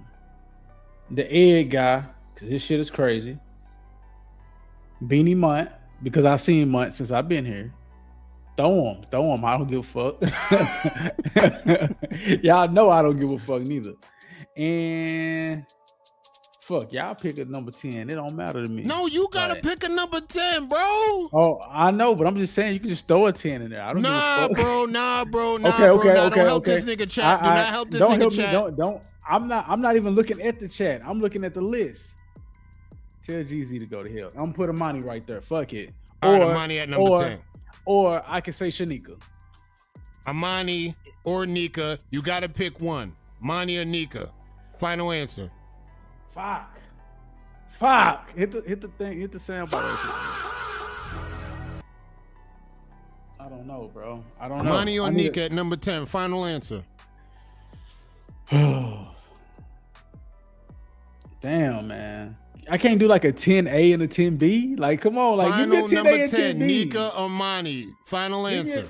the egg guy because his shit is crazy. Beanie Munt because I seen Munt since I've been here. Throw him. I don't give a fuck. Y'all know I don't give a fuck neither. And fuck, y'all pick a number 10. It don't matter to me. No, you gotta Like, pick a number 10, bro. oh, I know, but I'm just saying you can just throw a 10 in there. I don't give a fuck. Nah, bro. Okay. Don't help this nigga chat. Do not help this nigga chat. Don't. I'm not even looking at the chat. I'm looking at the list. Tell GZ to go to hell. I'm gonna put Amani right there. Fuck it. All right, Amani at number 10. Or I can say Shanika. Amani or Nika, you gotta pick one. Amani or Nika. Final answer. Fuck. Hit the thing. Hit the soundbar. I don't know, bro. I don't know. Amani or Nika at number 10. Final answer. Damn, man. I can't do like a 10A and a 10B. Like, come on, like Final give me a 10A number and 10. 10B. Nika or Amani. Final answer.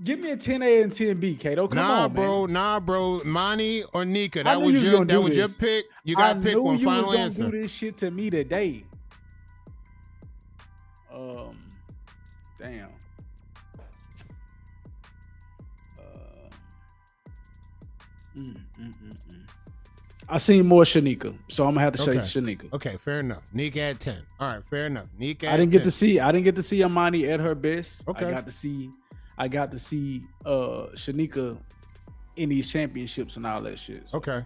Give me a 10A and 10B, Kato. Come on, bro. man. Nah, bro. Amani or Nika. I That knew was you your was gonna do your this. pick. You gotta pick one. Final was answer. Do this shit to me today. Damn. I seen more Shanika, so I'm gonna have to say Shanika. Okay, fair enough. Nika at 10. All right, fair enough. Nika at I didn't 10. get to see Amani at her best. Okay. I got to see Shanika in these championships and all that shit. So. Okay.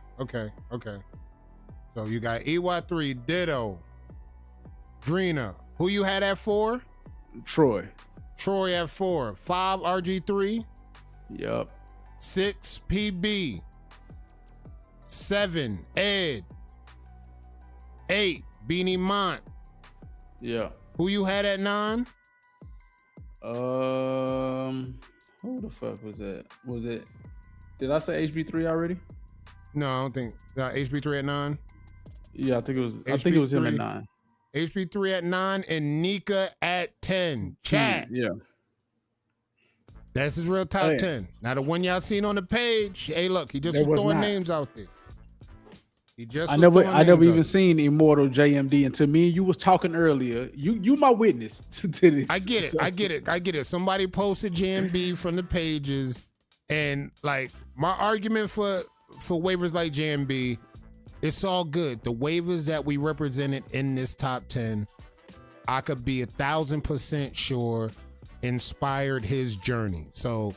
So you got EY3, Ditto, Drina. Who you had at 4? Troy at 4. 5 RG3. Yep. 6 PB. 7 Ed. 8 Beanie Mont. Yeah. Who you had at 9? Who the fuck was that? Was it? Did I say HB3 already? No, I don't think. HB3 at 9. Yeah, I think it was him at 9. HB3 at 9 and Nika at 10. Chat. Yeah. That's his real top 10. Now the one y'all seen on the page, hey look, he just was throwing names out there. I never even seen Immortal JMD, and to me, you was talking earlier. You my witness to this. I get it. Somebody posted JMB from the pages, and like my argument for waivers like JMB, it's all good. The waivers that we represented in this top 10, I could be 1,000% sure inspired his journey. So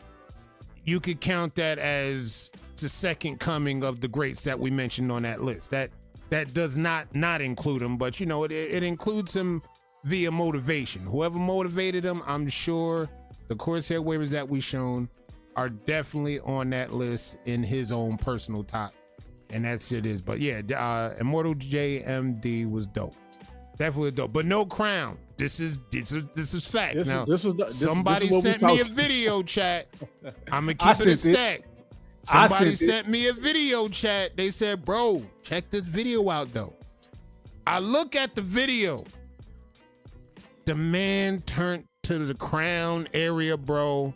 you could count that as the second coming of the greats that we mentioned on that list. That does not include him, but you know, it includes him via motivation. Whoever motivated him, I'm sure the Corsair waivers that we shown are definitely on that list in his own personal top. And that's it is. But yeah, Immortal JMD was dope. Definitely dope. But no crown. This is facts. Somebody sent me a video chat. I'm gonna keep it a stack. Somebody sent me a video chat. They said, bro, check this video out though. I look at the video. The man turned to the crown area, bro.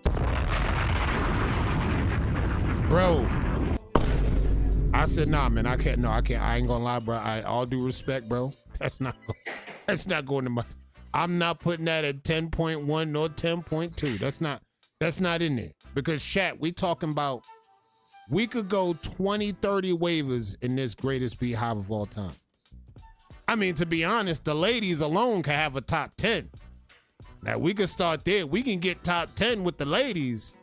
I said, nah, man, I can't. I ain't gonna lie, bro. All due respect, bro. That's not going to my. I'm not putting that at 10.1 nor 10.2. That's not in there. Because chat, we talking about, we could go 20, 30 waivers in this greatest Beehive of all time. I mean, to be honest, the ladies alone can have a top 10. Now we could start there. We can get top 10 with the ladies,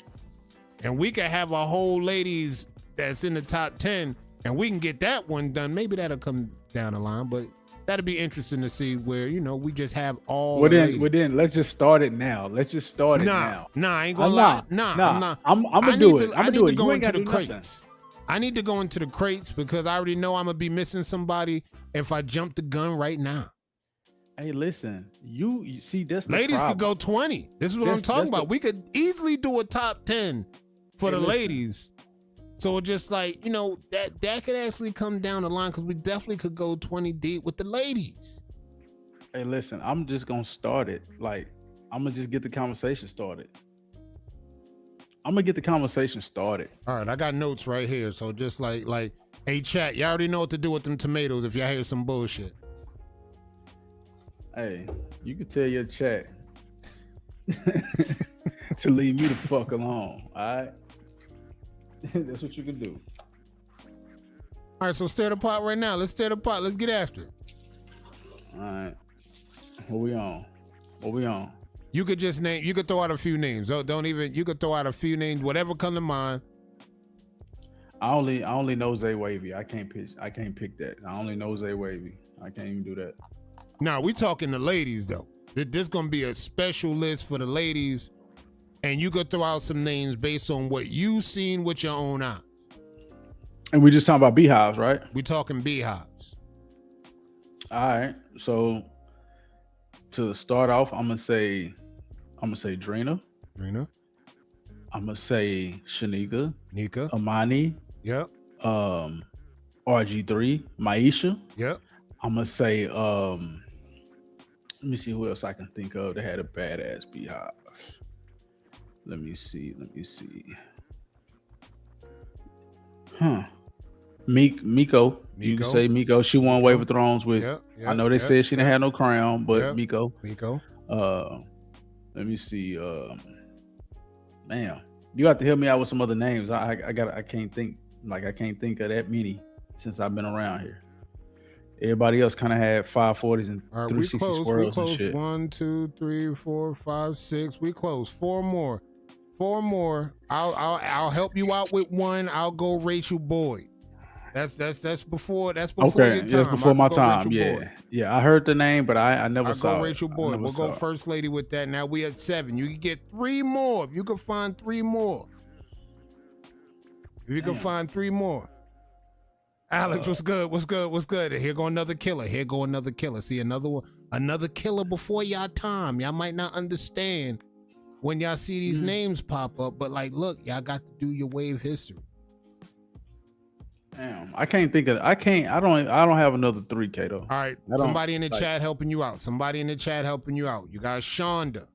and we can have a whole ladies that's in the top 10, and we can get that one done. Maybe that'll come down the line, but that'd be interesting to see where, you know, we just have all then let's just start it now. Let's just start it now. Nah, I ain't gonna lie. Nah, I'm not. I'm gonna do it. I need to go into the crates. I need to go into the crates because I already know I'm gonna be missing somebody if I jump the gun right now. Hey, listen, you see this. Ladies could go 20. This is what I'm talking about. We could easily do a top 10 for the ladies. So just like, you know, that could actually come down the line because we definitely could go 20 deep with the ladies. Hey, listen, I'm just gonna start it. Like, I'm gonna just get the conversation started. I'm gonna get the conversation started. All right, I got notes right here. So just like, hey chat, y'all already know what to do with them tomatoes if y'all hear some bullshit. Hey, you can tell your chat to leave me the fuck alone. All right, that's what you can do. All right, so stir the pot right now. Let's stir the pot. Let's get after it. All right, what we on? What we on? You could just name. You could throw out a few names. Don't even. You could throw out a few names. Whatever come to mind. I only know Zay Wavy. I can't pick that. I only know Zay Wavy. I can't even do that. Now we talking the ladies though. There's gonna be a special list for the ladies, and you could throw out some names based on what you seen with your own eyes. And we just talking about Beehives, right? We talking Beehives. All right. So to start off, I'm gonna say Drina. Rena. I'm gonna say Shanika, Nika. Amani, Yep. RG3, Maisha. Yep. I'm gonna say let me see who else I can think of that had a badass Beehive. Let me see. Miko. You can say Miko. She won Wave of Thrones with. Yep. I know they said she didn't have no crown, but Miko. Let me see. Man, you have to help me out with some other names. I can't think of that many since I've been around here. Everybody else kind of had 540s and 360 swirls and shit. 1, 2, 3, 4, 5, 6. We close. 4 more. I'll help you out with one. I'll go Rachel Boyd. That's before your time. That's before my time. Yeah. I heard the name, but I never saw it. I'll go Rachel Boyd. We'll go first lady with that. Now we at 7. You can get 3 more. If you can find 3 more. Alex, what's good? What's good? Here go another killer. See, another killer before y'all time. Y'all might not understand when y'all see these names pop up, but like, look, y'all got to do your wave history. Damn, I can't think of. I don't have another 3K though. All right, somebody in the chat helping you out. You got Shonda.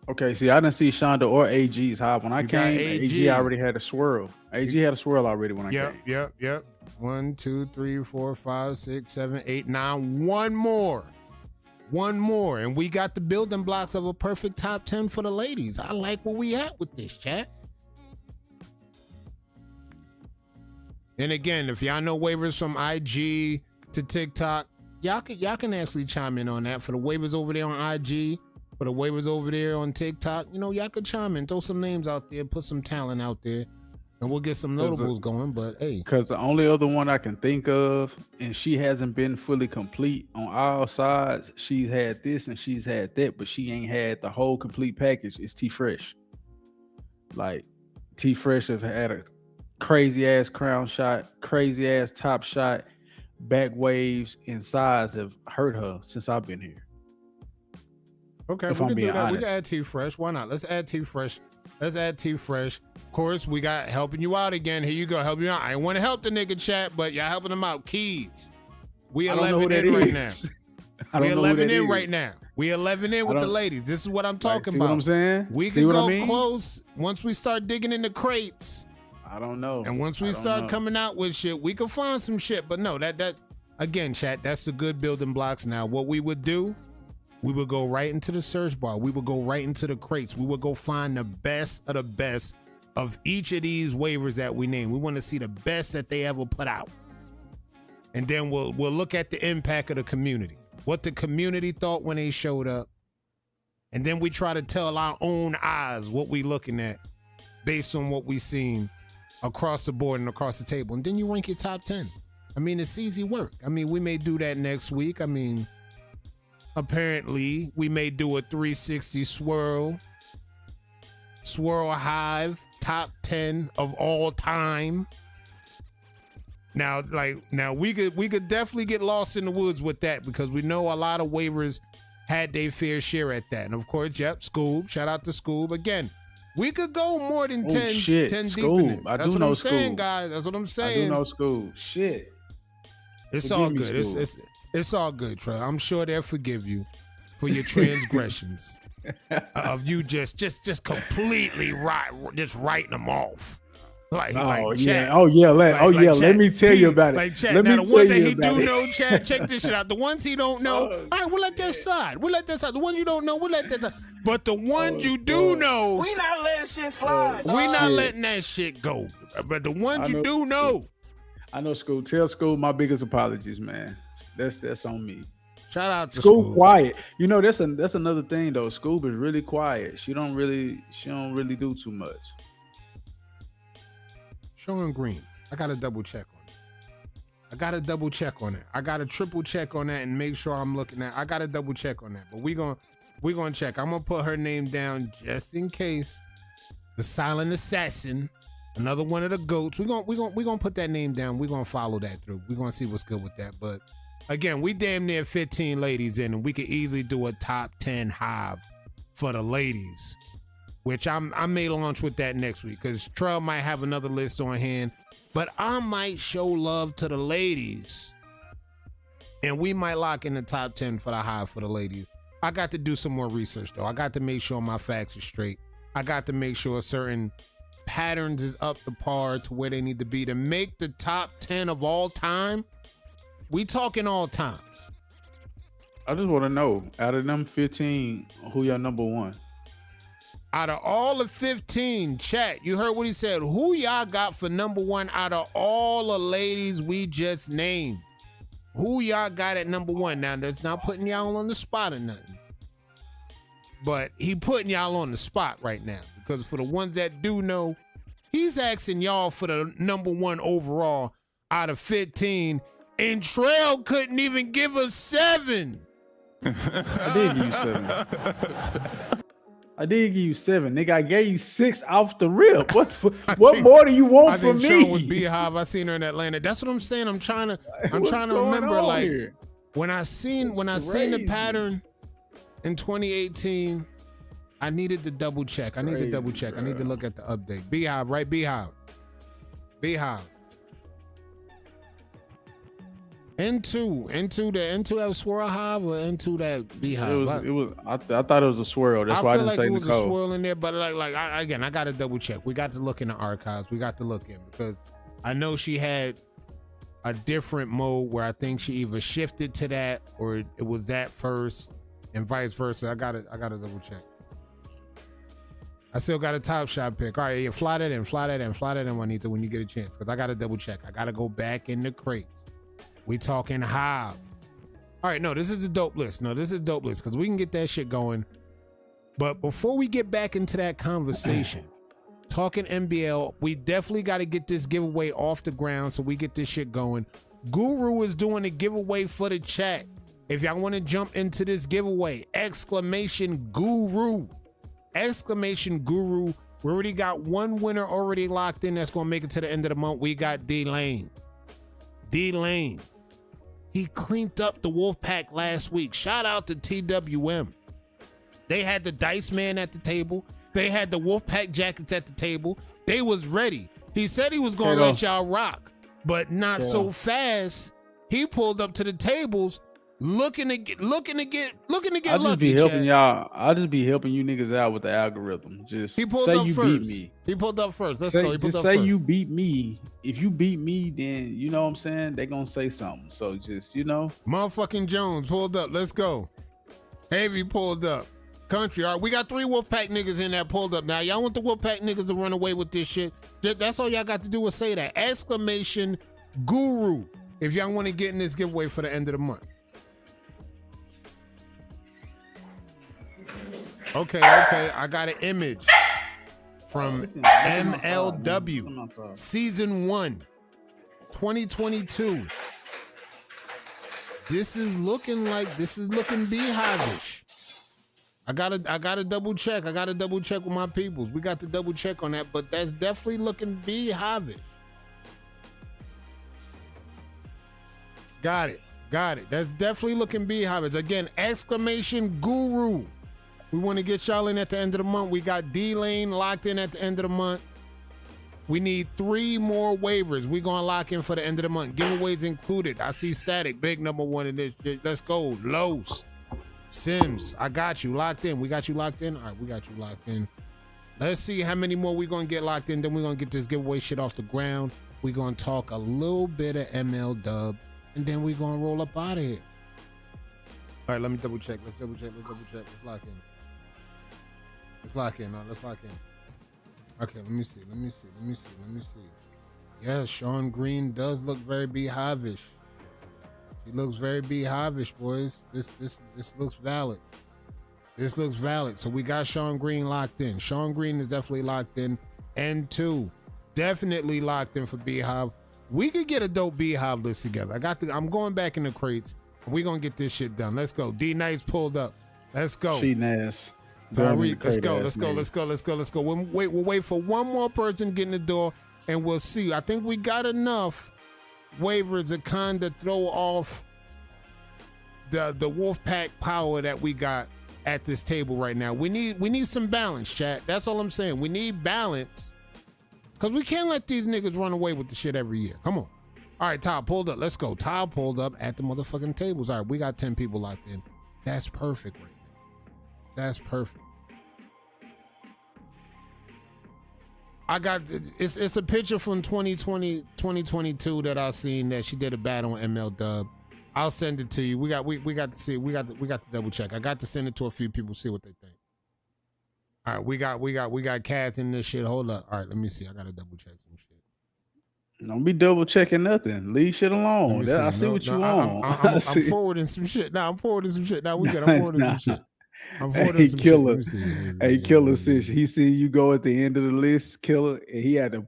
Okay, see, I didn't see Shonda or AG's hop when I came. AG already had a swirl. AG had a swirl already when I came. Yep. 1, 2, 3, 4, 5, 6, 7, 8, 9. One more, and we got the building blocks of a perfect top 10 for the ladies. I like where we at with this, chat. And again, if y'all know waivers from IG to TikTok, y'all can actually chime in on that. For the waivers over there on IG, for the waivers over there on TikTok, y'all could chime in, throw some names out there, put some talent out there, and we'll get some notables going. But hey, because the only other one I can think of, and she hasn't been fully complete on all sides. She's had this and she's had that, but she ain't had the whole complete package. It's T Fresh. Like T Fresh have had a crazy ass crown shot, crazy ass top shot, back waves and sides have hurt her since I've been here. Okay, we can do that. We can add T Fresh. Why not? Let's add T Fresh. Of course, we got helping you out again. Here you go, help you out. I want to help the nigga chat, but y'all helping them out. Keys. We 11 in right now. We 11 in right now. We 11 in with the ladies. This is what I'm talking about. See what I'm saying? We can go close once we start digging in the crates. I don't know. And once we start coming out with shit, we can find some shit. But no, that again, chat, that's the good building blocks. Now, what we would do, we would go right into the search bar. We would go right into the crates. We would go find the best of the best of each of these waivers that we name. We want to see the best that they ever put out. And then we'll look at the impact of the community. What the community thought when they showed up. And then we try to tell our own eyes what we looking at based on what we seen across the board and across the table. And then you rank your top 10. I mean, it's easy work. I mean, we may do that next week. I mean, apparently we may do a 360 swirl hive top 10 of all time. Now we could definitely get lost in the woods with that because we know a lot of waivers had their fair share at that. And of course, Scoob, shout out to Scoob. Again, we could go more than 10 deep in this. That's what I'm saying, guys. That's what I'm saying. I do know Scoob. Shit. It's all good. It's all good, Trey. I'm sure they'll forgive you for your transgressions. of you just completely just writing them off. Like Oh Chad. yeah, oh yeah, Like, let me tell you Pete, about it. Like Chad. Let Now me the tell ones that you he about do it. know, Chad, check this shit out. The ones he don't know, all right, we'll let that slide. We'll let that slide. The ones you don't know, we'll let that slide. But the ones you do know, We not letting shit slide. we not shit. letting that shit go. But the ones you do know, I know School. Tell School my biggest apologies, man. That's on me. shout out to School Scoob. quiet. You know, that's another thing though. Scoob is really quiet. She don't really do too much. Sean Green. I gotta double check on it. I gotta double check on it. I gotta triple check on that and make sure I'm looking at. I gotta double check on that. But we gonna check. I'm gonna put her name down just in case. The Silent Assassin, another one of the goats. We gonna put that name down. We gonna follow that through. We gonna see what's good with that. But again, we damn near 15 ladies in, and we could easily do a top 10 hive for the ladies, which I may launch with that next week because Trell might have another list on hand, but I might show love to the ladies, and we might lock in the top 10 for the hive for the ladies. I got to do some more research though. I got to make sure my facts are straight. I got to make sure certain patterns is up to par to where they need to be to make the top 10 of all time. We talking all time. I just want to know, out of them 15, who your number one? Out of all the 15, chat, you heard what he said. Who y'all got for number one out of all the ladies we just named? Who y'all got at number one? Now, that's not putting y'all on the spot or nothing. But he putting y'all on the spot right now. Because for the ones that do know, he's asking y'all for the number one overall out of 15. And Trail couldn't even give us 7. I did give you 7. I did give you 7, nigga. I gave you 6 off the rip. What more do you want from me? Sean with Beehive. I seen her in Atlanta. That's what I'm saying. I'm trying to remember. Like here? when I seen the pattern in 2018, I needed to double check. I need to double check. I need to look at the update. Beehive, right? Beehive. Into that swirl hive or into that Beehive? It was. I thought it was a swirl. That's why I didn't say it was Nicole. a swirl in there, but I got to double check. We got to look in the archives. We got to look in because I know she had a different mode where I think she either shifted to that or it was that first and vice versa. I gotta double check. I still got a Top Shot pick. All right, yeah, fly that in, Juanita, when you get a chance, because I got to double check. I got to go back in the crates. We talking hive. All right, no, this is the dope list. Because we can get that shit going. But before we get back into that conversation, talking NBL, we definitely got to get this giveaway off the ground so we get this shit going. Guru is doing a giveaway for the chat. If y'all want to jump into this giveaway, exclamation Guru. We already got one winner already locked in that's going to make it to the end of the month. We got D-Lane. He cleaned up the Wolfpack last week. Shout out to TWM. They had the Dice Man at the table. They had the Wolfpack jackets at the table. They was ready. He said he was going to let y'all rock, but not so fast. He pulled up to the tables looking to get lucky. I'll just be helping y'all. I'll just be helping you niggas out with the algorithm. Just he pulled say up you first. beat me. He pulled up first. Let's go. Just say you beat me. If you beat me, then you know what I'm saying? They gonna say something. So just, Motherfucking Jones pulled up. Let's go. Heavy pulled up. Country. All right, we got 3 Wolfpack niggas in that pulled up. Now, y'all want the Wolfpack niggas to run away with this shit? That's all y'all got to do is say that. Exclamation Guru. If y'all want to get in this giveaway for the end of the month. Okay. I got an image from MLW Season 1, 2022. This is looking Beehive-ish. I gotta double check. I gotta double check with my peoples. We got to double check on that, but that's definitely looking Beehive-ish. Got it. That's definitely looking Beehive-ish. Again, exclamation Guru. We want to get y'all in at the end of the month. We got D-Lane locked in at the end of the month. We need 3 more waivers. We're going to lock in for the end of the month. Giveaways included. I see Static, big number 1 in this. Let's go. Los. Sims, I got you locked in. We got you locked in. All right, we got you locked in. Let's see how many more we're gonna get locked in. Then we're gonna get this giveaway shit off the ground. We're gonna talk a little bit of ML Dub, and then we're gonna roll up out of here. All right, let me double check. Let's double check. Let's lock in. Let's lock in. Let's lock in. Okay, let me see. Yeah, Sean Green does look very Beehive-ish. He looks very Beehive-ish, boys. This looks valid. This looks valid. So we got Sean Green locked in. Sean Green is definitely locked in. N2 definitely locked in for Beehive. We could get a dope Beehive list together. I'm going back in the crates. We're gonna get this shit done. Let's go. D Nice pulled up. Let's go. Cheating ass. Tariq, let's go. We'll wait for one more person to get in the door, and we'll see. I think we got enough waivers to kind of throw off the Wolfpack power that we got at this table right now. We need some balance, chat. That's all I'm saying. We need balance, because we can't let these niggas run away with the shit every year. Come on. All right, Ty pulled up. Let's go. Ty pulled up at the motherfucking tables. All right, we got 10 people locked in. That's perfect right now. That's perfect. I got, it's a picture from 2022 that I seen that she did a bat on ML Dub. I'll send it to you. We got to see. We got to double check. I got to send it to a few people, see what they think. All right, we got Kath in this shit. Hold up. All right, let me see. I got to double check some shit. Don't be double checking nothing. Leave shit alone. I see what you want. I'm forwarding some shit. Now I'm forwarding some shit. Now we got. I'm forwarding some shit. I'm forwarding some Killer. Shit. Hey, Killer, sis. He see you go at the end of the list, Killer, and he had to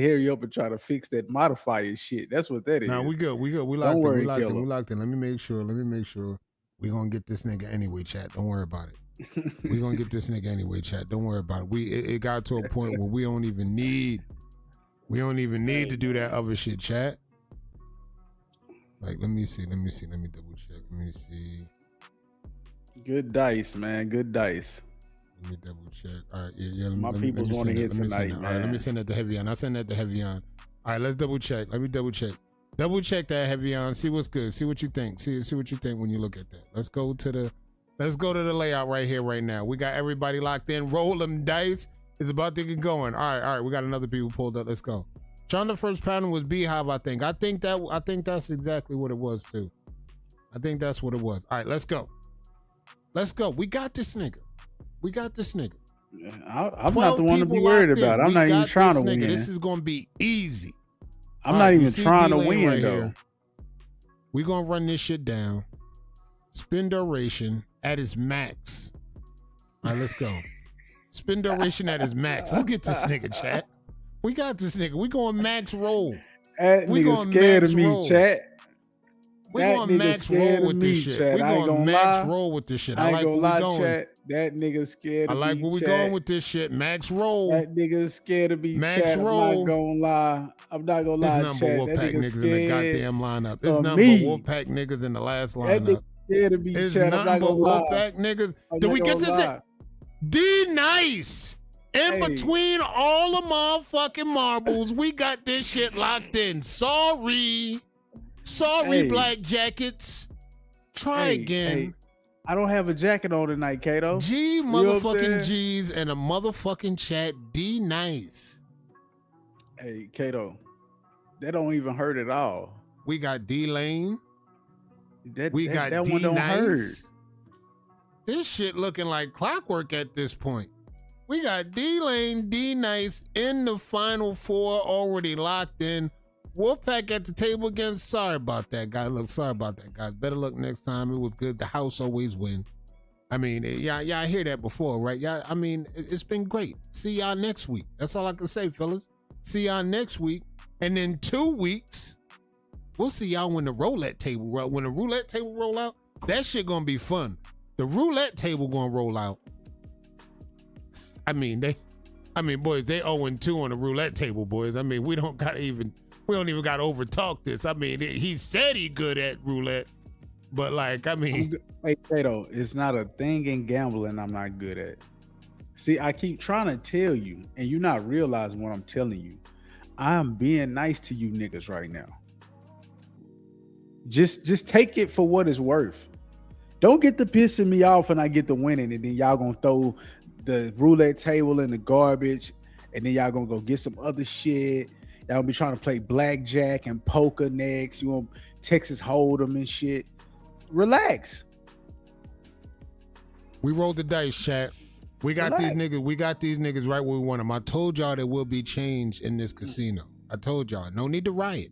hurry up and try to fix that modifier shit. That's what that is. Nah, we good. We locked in. We locked in. Let me make sure. We gonna get this nigga anyway, chat. Don't worry about it. We gonna get this nigga anyway, chat. Don't worry about it. It got to a point where we don't even need to do that other shit, chat. Like, let me see. Let me double check. Let me see. Good dice, man. Good dice. Let me double check. All right, yeah. My people want to hit tonight, man. All right, let me send that to Heavy On. I send that to Heavy On. All right, let's double check. Let me double check. Double check that, Heavy On. See what's good. See what you think. See what you think when you look at that. Let's go to the layout right here, right now. We got everybody locked in. Roll them dice. It's about to get going. All right. We got another people pulled up. Let's go. John, the first pattern was Beehive, I think. I think that's exactly what it was too. I think that's what it was. All right, let's go. We got this nigga. I'm not the one to be worried about. I'm not even trying to win. This is gonna be easy. I'm not even trying to win right though. Here. We're gonna run this shit down. Spin duration at its max. All right, let's go. Spin duration at its max. Let's get this nigga, chat. We got this nigga. We going max roll. That nigga scared of me, chat. We going max roll with this shit. We going max roll with this shit. I like where we going. That nigga scared of me. I like where we going with this shit. Max roll. That nigga scared of me. Max roll. I'm not gonna lie. There's number Wolfpack niggas in the goddamn lineup. There's number Wolfpack niggas in the last lineup. Scared of me, there's number Wolfpack niggas. Did we get this? D Nice. In between all the motherfucking marbles, we got this shit locked in. Sorry, Black Jackets. Try again. I don't have a jacket on tonight, Kato. G motherfucking G's and a motherfucking chat. D Nice. Hey, Kato, that don't even hurt at all. We got D Lane. We got that D one don't Nice. hurt. This shit looking like clockwork at this point. We got D Lane, D Nice in the final four, already locked in. Wolfpack at the table again. Sorry about that, guys. Look, sorry about that, guys. Better luck next time. It was good. The house always win. I mean, y'all hear that before, right? Yeah, I mean, it's been great. See y'all next week. That's all I can say, fellas. See y'all next week. And then 2 weeks, we'll see y'all when the roulette table roll out. That shit gonna be fun. The roulette table gonna roll out. I mean, boys, they 0-2 on the roulette table, boys. I mean, we don't even got to overtalk this. I mean, he said he good at roulette, but like, I mean. Hey, Kato, it's not a thing in gambling I'm not good at. See, I keep trying to tell you, and you're not realizing what I'm telling you. I am being nice to you niggas right now. Just take it for what it's worth. Don't get the pissing me off and I get the winning, and then y'all gonna throw the roulette table in the garbage, and then y'all gonna go get some other shit. Y'all gonna be trying to play blackjack and poker next. You want Texas Hold'em and shit. Relax. We rolled the dice, chat. We got Relax. these niggas. We got these niggas right where we want them. I told y'all there will be change in this casino. I told y'all. No need to riot.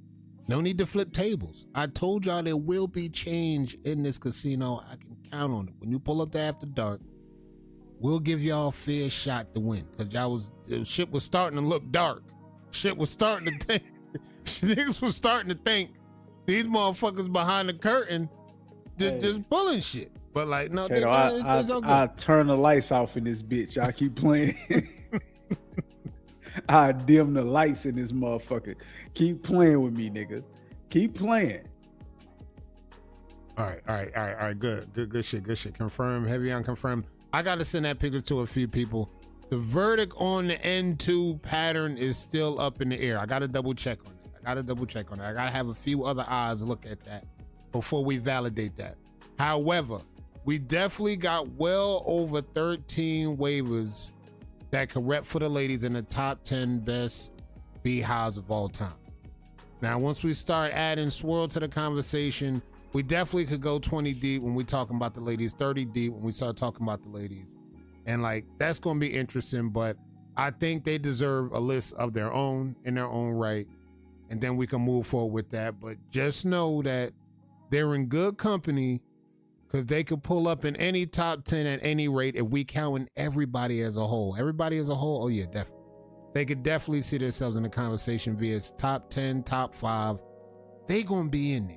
No need to flip tables. I told y'all there will be change in this casino. I can count on it. When you pull up to After Dark, we'll give y'all a fair shot to win. Cause shit was starting to look dark. Shit was starting to think. Niggas was starting to think these motherfuckers behind the curtain just pulling shit. But like, no, Kato, it's all good. I turn the lights off in this bitch. I keep playing. I dim the lights in this motherfucker. Keep playing with me, nigga. Keep playing. All right. Good shit. Confirm, heavy on confirm. I gotta send that picture to a few people. The verdict on the N2 pattern is still up in the air. I gotta double check on it. I gotta have a few other eyes look at that before we validate that. However, we definitely got well over 13 waivers that can rep for the ladies in the top 10 best Beehives of all time. Now, once we start adding swirl to the conversation, we definitely could go 20 deep when we talking about the ladies, 30 deep when we start talking about the ladies. And like, that's gonna be interesting, but I think they deserve a list of their own in their own right. And then we can move forward with that. But just know that they're in good company, because they could pull up in any top 10 at any rate if we counting everybody as a whole. Everybody as a whole, oh yeah, definitely. They could definitely see themselves in the conversation via top 10, top 5. They gonna be in there.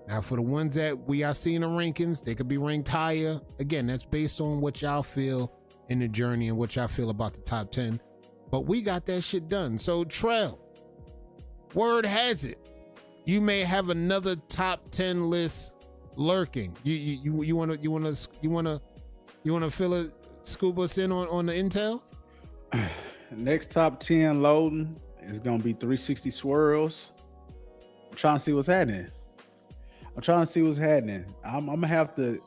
Now for the ones that we are seeing the rankings, they could be ranked higher. Again, that's based on what y'all feel in the journey and what y'all feel about the top 10. But we got that shit done. So Trell, word has it, you may have another top 10 list lurking. You wanna fill it, scoop us in on the intel? Next top 10 loading is gonna be 360 swirls. I'm trying to see what's happening. I'm gonna have to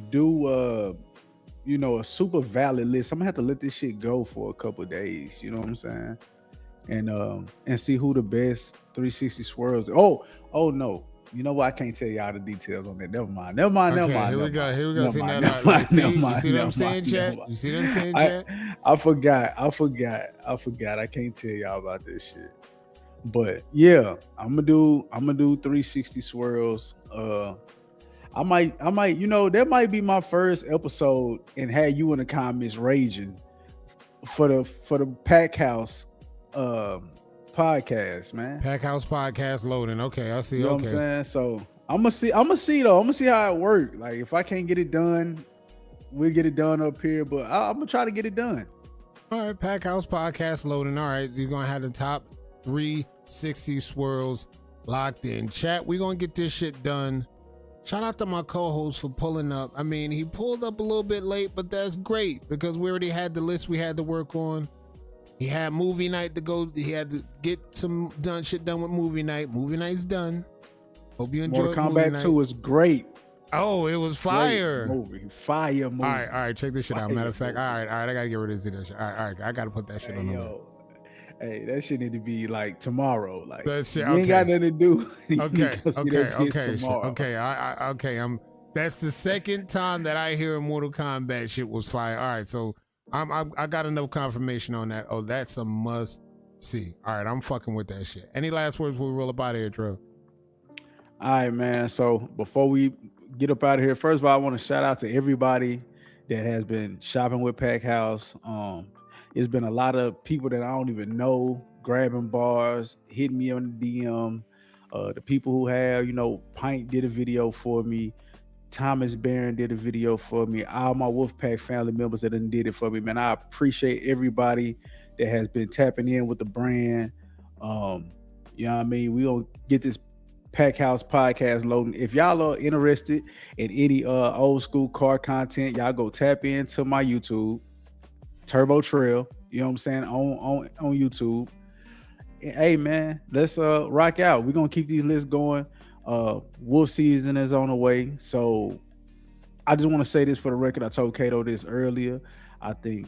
do a super valid list. I'm gonna have to let this shit go for a couple of days. You know what I'm saying? And see who the best 360 swirls. Oh no. You know what? I can't tell y'all the details on that. Never mind. Here we go. See what I'm saying, chat? You see what I'm saying, chat? I forgot. I can't tell y'all about this shit. But yeah, I'm gonna do 360 swirls. I might, that might be my first episode and have you in the comments raging for the Pack House podcast, man. Pack House podcast loading. Okay, I see. You know okay. what I'm saying? So I'm gonna see though. I'm gonna see how it works. Like if I can't get it done, we'll get it done up here. But I'm gonna try to get it done. All right, Pack House podcast loading. All right, you're gonna have the top 360 swirls locked in. Chat, we're gonna get this shit done. Shout out to my co-host for pulling up. I mean, he pulled up a little bit late, but that's great because we already had the list we had to work on. He had movie night to go. He had to get some shit done with movie night. Movie night's done. Hope you enjoyed Mortal Kombat 2 was great. Oh, it was fire. Fire movie. All right. Check this shit out. Matter of fact, all right. I gotta get rid of this shit. All right. I gotta put that shit on the list. Hey, that shit need to be like tomorrow. Like that shit. You ain't got nothing to do. Okay. That's the second time that I hear Mortal Kombat shit was fire. All right, so I got enough confirmation on that. Oh, that's a must see. All right, I'm fucking with that shit. Any last words before we roll up out of here, Drew? All right, man. So before we get up out of here, first of all, I want to shout out to everybody that has been shopping with Pack House. It's been a lot of people that I don't even know grabbing bars, hitting me on the DM. The people who have, Pint did a video for me. Thomas Barron did a video for me. All my Wolfpack family members that done did it for me, man. I appreciate everybody that has been tapping in with the brand. You know what I mean? We gonna get this Pack House podcast loading. If y'all are interested in any old school car content, y'all go tap into my YouTube, Turbo Trail. You know what I'm saying? On YouTube. And, hey man, let's rock out. We're gonna keep these lists going. Wolf season is on the way, so I just want to say this for the record. I told Kato this earlier. I think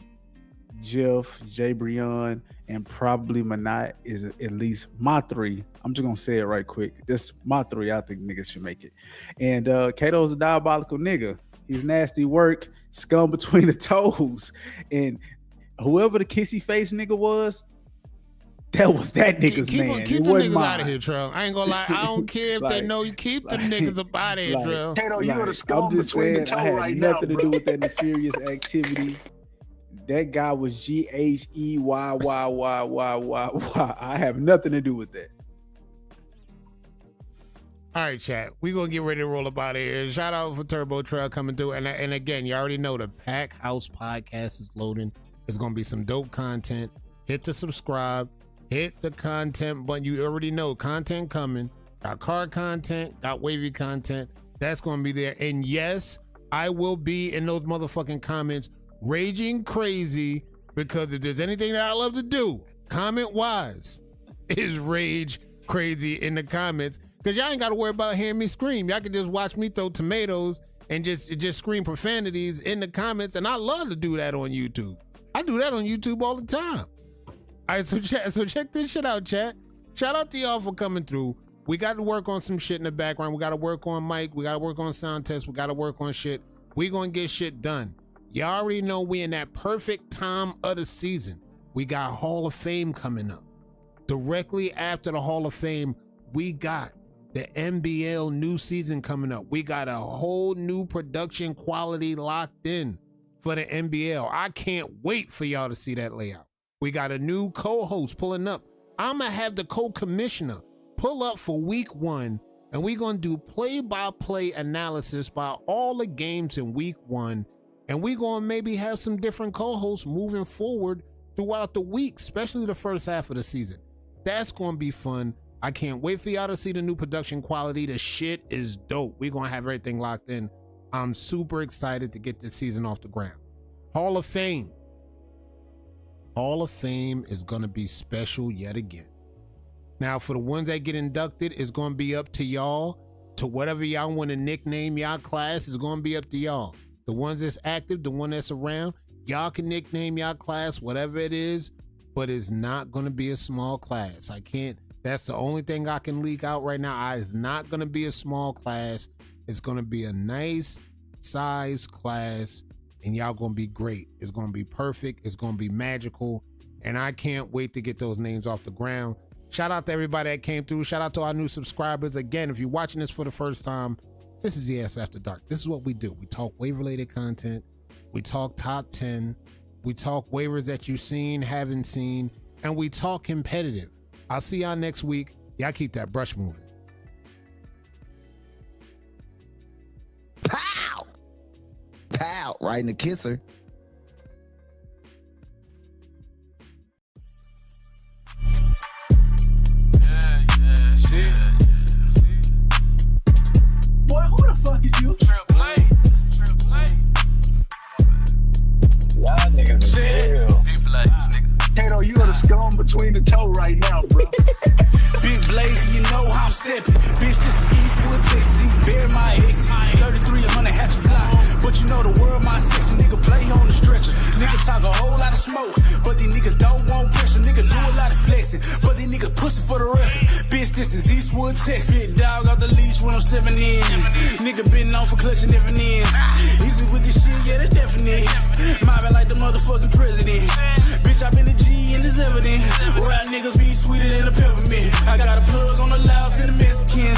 Jeff, Jay Brion, and probably Manat is at least my three. I'm just gonna say it right quick. This my three. I think niggas should make it. And Kato's a diabolical nigga. He's nasty work, scum between the toes. And whoever the kissy face nigga was, that was that nigga's man. Keep the niggas out of here, Trell. I ain't gonna lie. I don't care if they know you. Keep them niggas up out of here, Trell. Kato, you are the scum I'm just between saying, the toe I had right nothing now, to do with that nefarious activity. That guy was GHEYYYYYY. I have nothing to do with that. All right, chat. We gonna get ready to roll up out of here. Shout out for Turbo Trail coming through. And again, you already know the Pack House podcast is loading. There's gonna be some dope content. Hit the subscribe. Hit the content button. You already know content coming. Got card content. Got wavy content. That's gonna be there. And yes, I will be in those motherfucking comments raging crazy, because if there's anything that I love to do, comment-wise, is rage crazy in the comments. Because y'all ain't got to worry about hearing me scream. Y'all can just watch me throw tomatoes and just scream profanities in the comments. And I love to do that on YouTube. I do that on YouTube all the time. All right, so check this shit out, chat. Shout out to y'all for coming through. We got to work on some shit in the background. We got to work on mic. We got to work on sound tests. We got to work on shit. We going to get shit done. Y'all already know we in that perfect time of the season. We got Hall of Fame coming up. Directly after the Hall of Fame, we got the NBL new season coming up. We got a whole new production quality locked in for the NBL. I can't wait for y'all to see that layout. We got a new co-host pulling up. I'm gonna have the co-commissioner pull up for week 1, and we're gonna do play-by-play analysis by all the games in week 1. And we're going to maybe have some different co-hosts moving forward throughout the week, especially the first half of the season. That's going to be fun. I can't wait for y'all to see the new production quality. The shit is dope. We're going to have everything locked in. I'm super excited to get this season off the ground. Hall of Fame. Hall of Fame is going to be special yet again. Now, for the ones that get inducted, it's going to be up to y'all. To whatever y'all want to nickname y'all class, is going to be up to y'all. The ones that's active, the one that's around, y'all can nickname y'all class, whatever it is, but it's not going to be a small class. I can't, that's the only thing I can leak out right now. It's not going to be a small class. It's going to be a nice size class, and y'all going to be great. It's going to be perfect. It's going to be magical, and I can't wait to get those names off the ground. Shout out to everybody that came through. Shout out to our new subscribers. Again, if you're watching this for the first time, this is ES After Dark. This is what we do. We talk wave-related content. We talk top 10. We talk waivers that you've seen, haven't seen, and we talk competitive. I'll see y'all next week. Y'all keep that brush moving. Pow! Pow! Right in the kisser. Boy, who the fuck is you? Y'all niggas is real. Kato, you are the scum between the toe right now, bro. Big blaze, you know how I'm stepping. Bitch, this is Eastwood, Texas. He's bare my exit. 3300 hatch a block. But you know the world my section. Nigga play on the stretcher. Nigga talk a whole lot of smoke. But these niggas don't want pressure. Nigga do a lot of flexing. But these niggas pussy for the record. Bitch, this is Eastwood, Texas. Big dog off the leash when I'm stepping in. Nigga been on for clutching different ends. Easy with this shit, yeah, they definite. Mobbing like the motherfucking president. Bitch, I been a G and it's evident. Rap niggas be sweeter than a peppermint. I got a plug on the Laos and the Mexicans.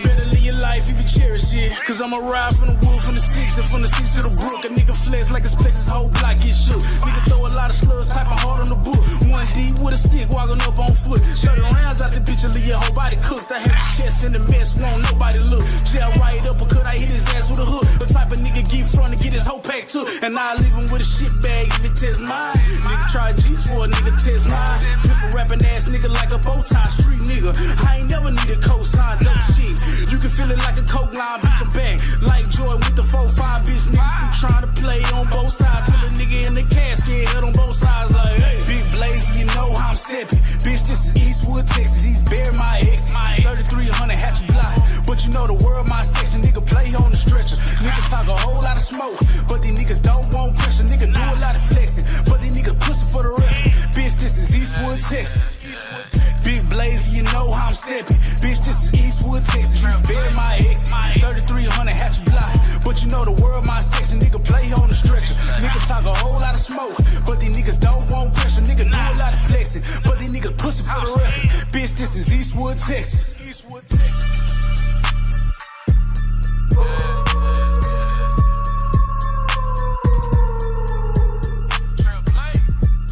Better live your life if you cherish it. Cause I'ma ride from the wood, from the six, and from the six to the brook. A nigga flex like his flex, his whole block get shook. Nigga throw a lot of slugs, type of hard on the book. 1D with a stick, walking up on foot. 30 rounds out the bitch and leave your whole body cooked. I had the chest in the mess, won't nobody look. Jail right up, or could I hit his ass with a hook? The type of nigga get front to get his whole pack took. And I leave him with a shit bag if it test mine. Nigga try G's for a nigga test mine. People rapping ass nigga like a bow tie street nigga. I ain't never need a cosign, dope shit. You can feel it like a coke line, bitch, I'm back. Like Jordan with the 4-5, bitch, nigga. You trying to play on both sides. Till a nigga in the casket, head on both sides, like, hey. Big blaze, you know how I'm stepping. Bitch, this is Eastwood, Texas. He's bare my exit. 3300 hatch a block. But you know the world my section. Nigga play on the stretcher. Nigga talk a whole lot of Eastwood, Texas.